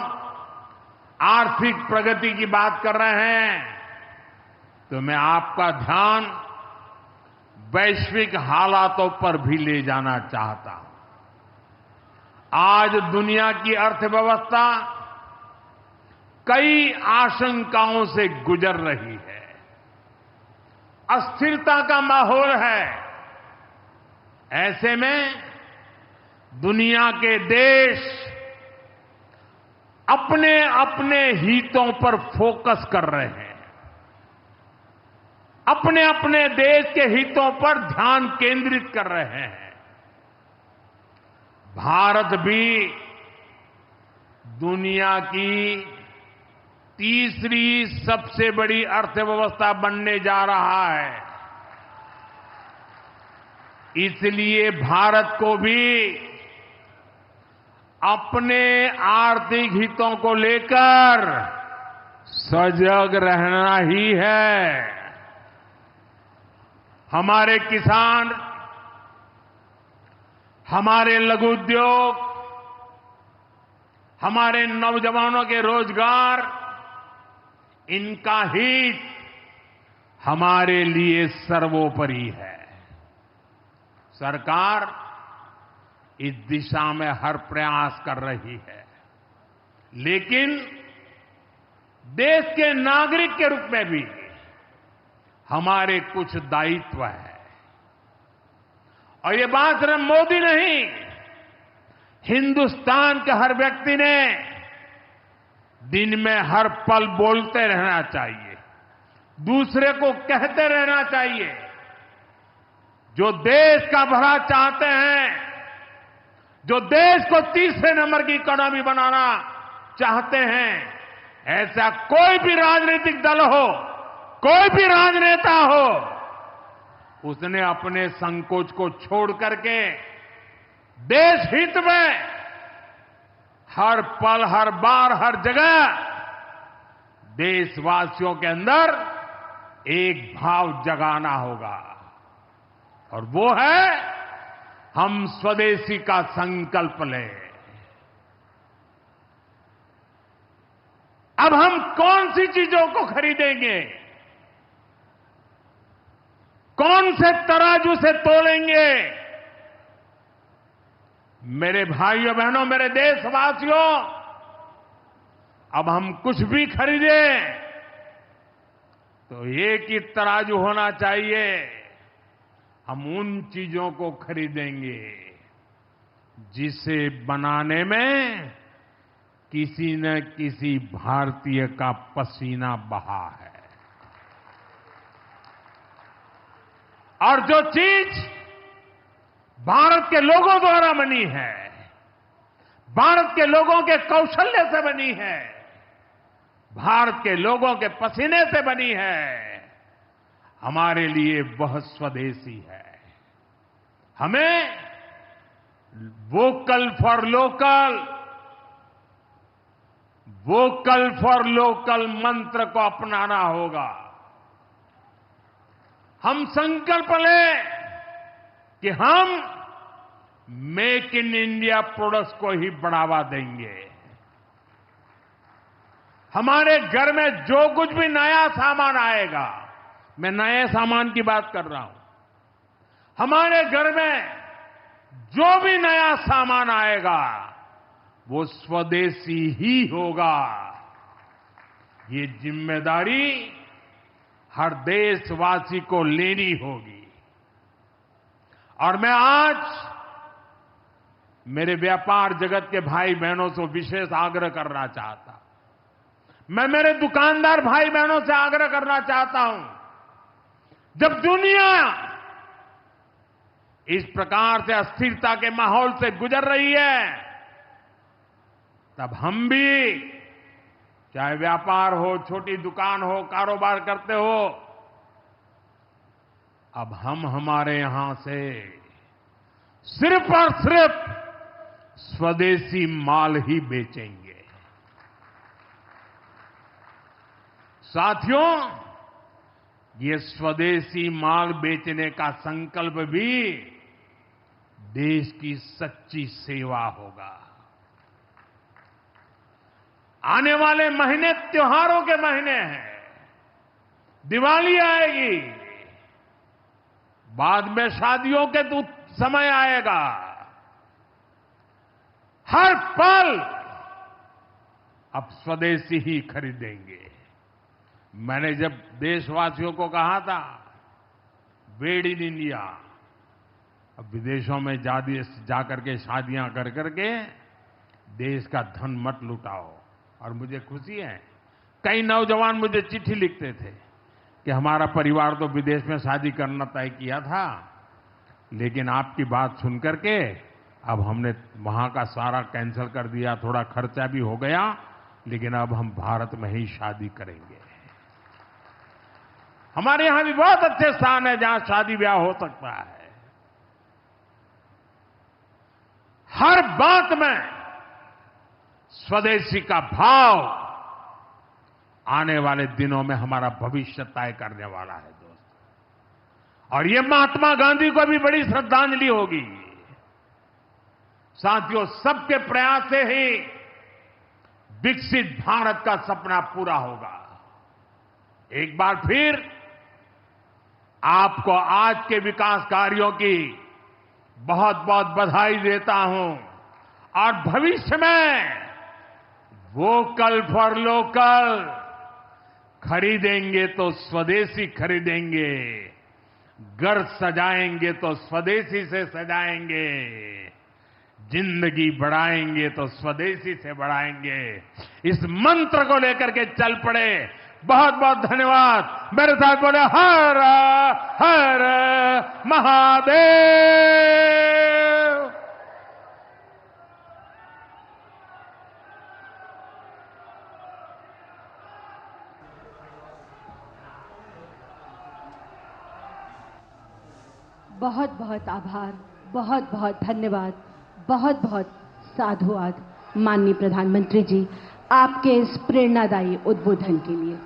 आर्थिक प्रगति की बात कर रहे हैं तो मैं आपका ध्यान वैश्विक हालातों पर भी ले जाना चाहता हूं। आज दुनिया की अर्थव्यवस्था कई आशंकाओं से गुजर रही है। अस्थिरता का माहौल है। ऐसे में दुनिया के देश अपने अपने हितों पर फोकस कर रहे हैं। अपने अपने देश के हितों पर ध्यान केंद्रित कर रहे हैं। भारत भी दुनिया की तीसरी सबसे बड़ी अर्थव्यवस्था बनने जा रहा है। इसलिए भारत को भी अपने आर्थिक हितों को लेकर सजग रहना ही है। हमारे किसान, हमारे लघु उद्योग, हमारे नौजवानों के रोजगार, इनका हित हमारे लिए सर्वोपरि है। सरकार इस दिशा में हर प्रयास कर रही है, लेकिन देश के नागरिक के रूप में भी हमारे कुछ दायित्व है। और ये बात सिर्फ मोदी नहीं, हिंदुस्तान के हर व्यक्ति ने दिन में हर पल बोलते रहना चाहिए, दूसरे को कहते रहना चाहिए। जो देश का भला चाहते हैं, जो देश को तीसरे नंबर की इकोनॉमी बनाना चाहते हैं, ऐसा कोई भी राजनीतिक दल हो, कोई भी राजनेता हो, उसने अपने संकोच को छोड़ करके देश हित में हर पल, हर बार, हर जगह देशवासियों के अंदर एक भाव जगाना होगा, और वो है हम स्वदेशी का संकल्प लें। अब हम कौन सी चीजों को खरीदेंगे, कौन से तराजू से तोलेंगे? मेरे भाइयों बहनों, मेरे देशवासियों, अब हम कुछ भी खरीदें तो एक ही तराजू होना चाहिए। हम उन चीजों को खरीदेंगे जिसे बनाने में किसी न किसी भारतीय का पसीना बहा है। और जो चीज भारत के लोगों द्वारा बनी है, भारत के लोगों के कौशल्य से बनी है, भारत के लोगों के पसीने से बनी है, हमारे लिए वह स्वदेशी है। हमें vocal for local, vocal for local मंत्र को अपनाना होगा। हम संकल्प लें कि हम मेक इन इंडिया प्रोडक्ट्स को ही बढ़ावा देंगे। हमारे घर में जो कुछ भी नया सामान आएगा, मैं नए सामान की बात कर रहा हूं, हमारे घर में जो भी नया सामान आएगा वो स्वदेशी ही होगा। ये जिम्मेदारी हर देशवासी को लेनी होगी। और मैं आज मेरे व्यापार जगत के भाई बहनों से विशेष आग्रह करना चाहता हूं। मैं मेरे दुकानदार भाई बहनों से आग्रह करना चाहता हूं, जब दुनिया इस प्रकार से अस्थिरता के माहौल से गुजर रही है, तब हम भी, चाहे व्यापार हो, छोटी दुकान हो, कारोबार करते हो, अब हम हमारे यहां से सिर्फ और सिर्फ स्वदेशी माल ही बेचेंगे। साथियों, ये स्वदेशी माल बेचने का संकल्प भी देश की सच्ची सेवा होगा। आने वाले महीने त्योहारों के महीने हैं, दिवाली आएगी, बाद में शादियों के तो समय आएगा। हर पल अब स्वदेशी ही खरीदेंगे। मैंने जब देशवासियों को कहा था मेड इन इंडिया, अब विदेशों में जाकर के शादियां कर करके देश का धन मत लुटाओ। और मुझे खुशी है, कई नौजवान मुझे चिट्ठी लिखते थे कि हमारा परिवार तो विदेश में शादी करना तय किया था, लेकिन आपकी बात सुन करके अब हमने वहां का सारा कैंसिल कर दिया, थोड़ा खर्चा भी हो गया, लेकिन अब हम भारत में ही शादी करेंगे। हमारे यहां भी बहुत अच्छे स्थान है जहां शादी ब्याह हो सकता है। हर बात में स्वदेशी का भाव आने वाले दिनों में हमारा भविष्य तय करने वाला है दोस्त। और ये महात्मा गांधी को भी बड़ी श्रद्धांजलि होगी। साथियों, सबके प्रयास से ही विकसित भारत का सपना पूरा होगा। एक बार फिर आपको आज के विकास कार्यों की बहुत बहुत बधाई देता हूं और भविष्य में वोकल फॉर लोकल, खरीदेंगे तो स्वदेशी खरीदेंगे, घर सजाएंगे तो स्वदेशी से सजाएंगे, जिंदगी बढ़ाएंगे तो स्वदेशी से बढ़ाएंगे। इस मंत्र को लेकर के चल पड़े। बहुत बहुत धन्यवाद। मेरे साथ बोले हर हर महादेव। बहुत बहुत आभार, बहुत बहुत धन्यवाद, बहुत बहुत साधुवाद माननीय प्रधानमंत्री जी, आपके इस प्रेरणादायी उद्बोधन के लिए।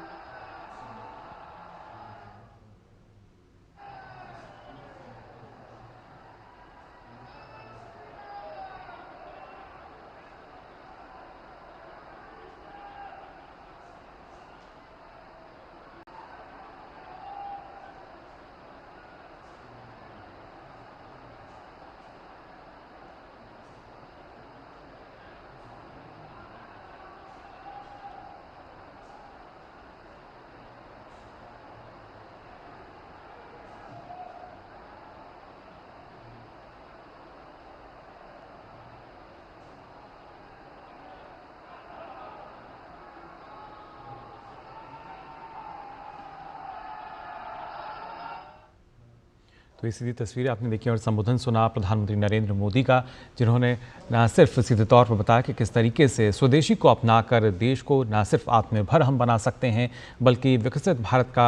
तो ये सीधी तस्वीरें आपने देखी और संबोधन सुना प्रधानमंत्री नरेंद्र मोदी का, जिन्होंने न सिर्फ सीधे तौर पर बताया कि किस तरीके से स्वदेशी को अपनाकर देश को न सिर्फ आत्मनिर्भर हम बना सकते हैं, बल्कि विकसित भारत का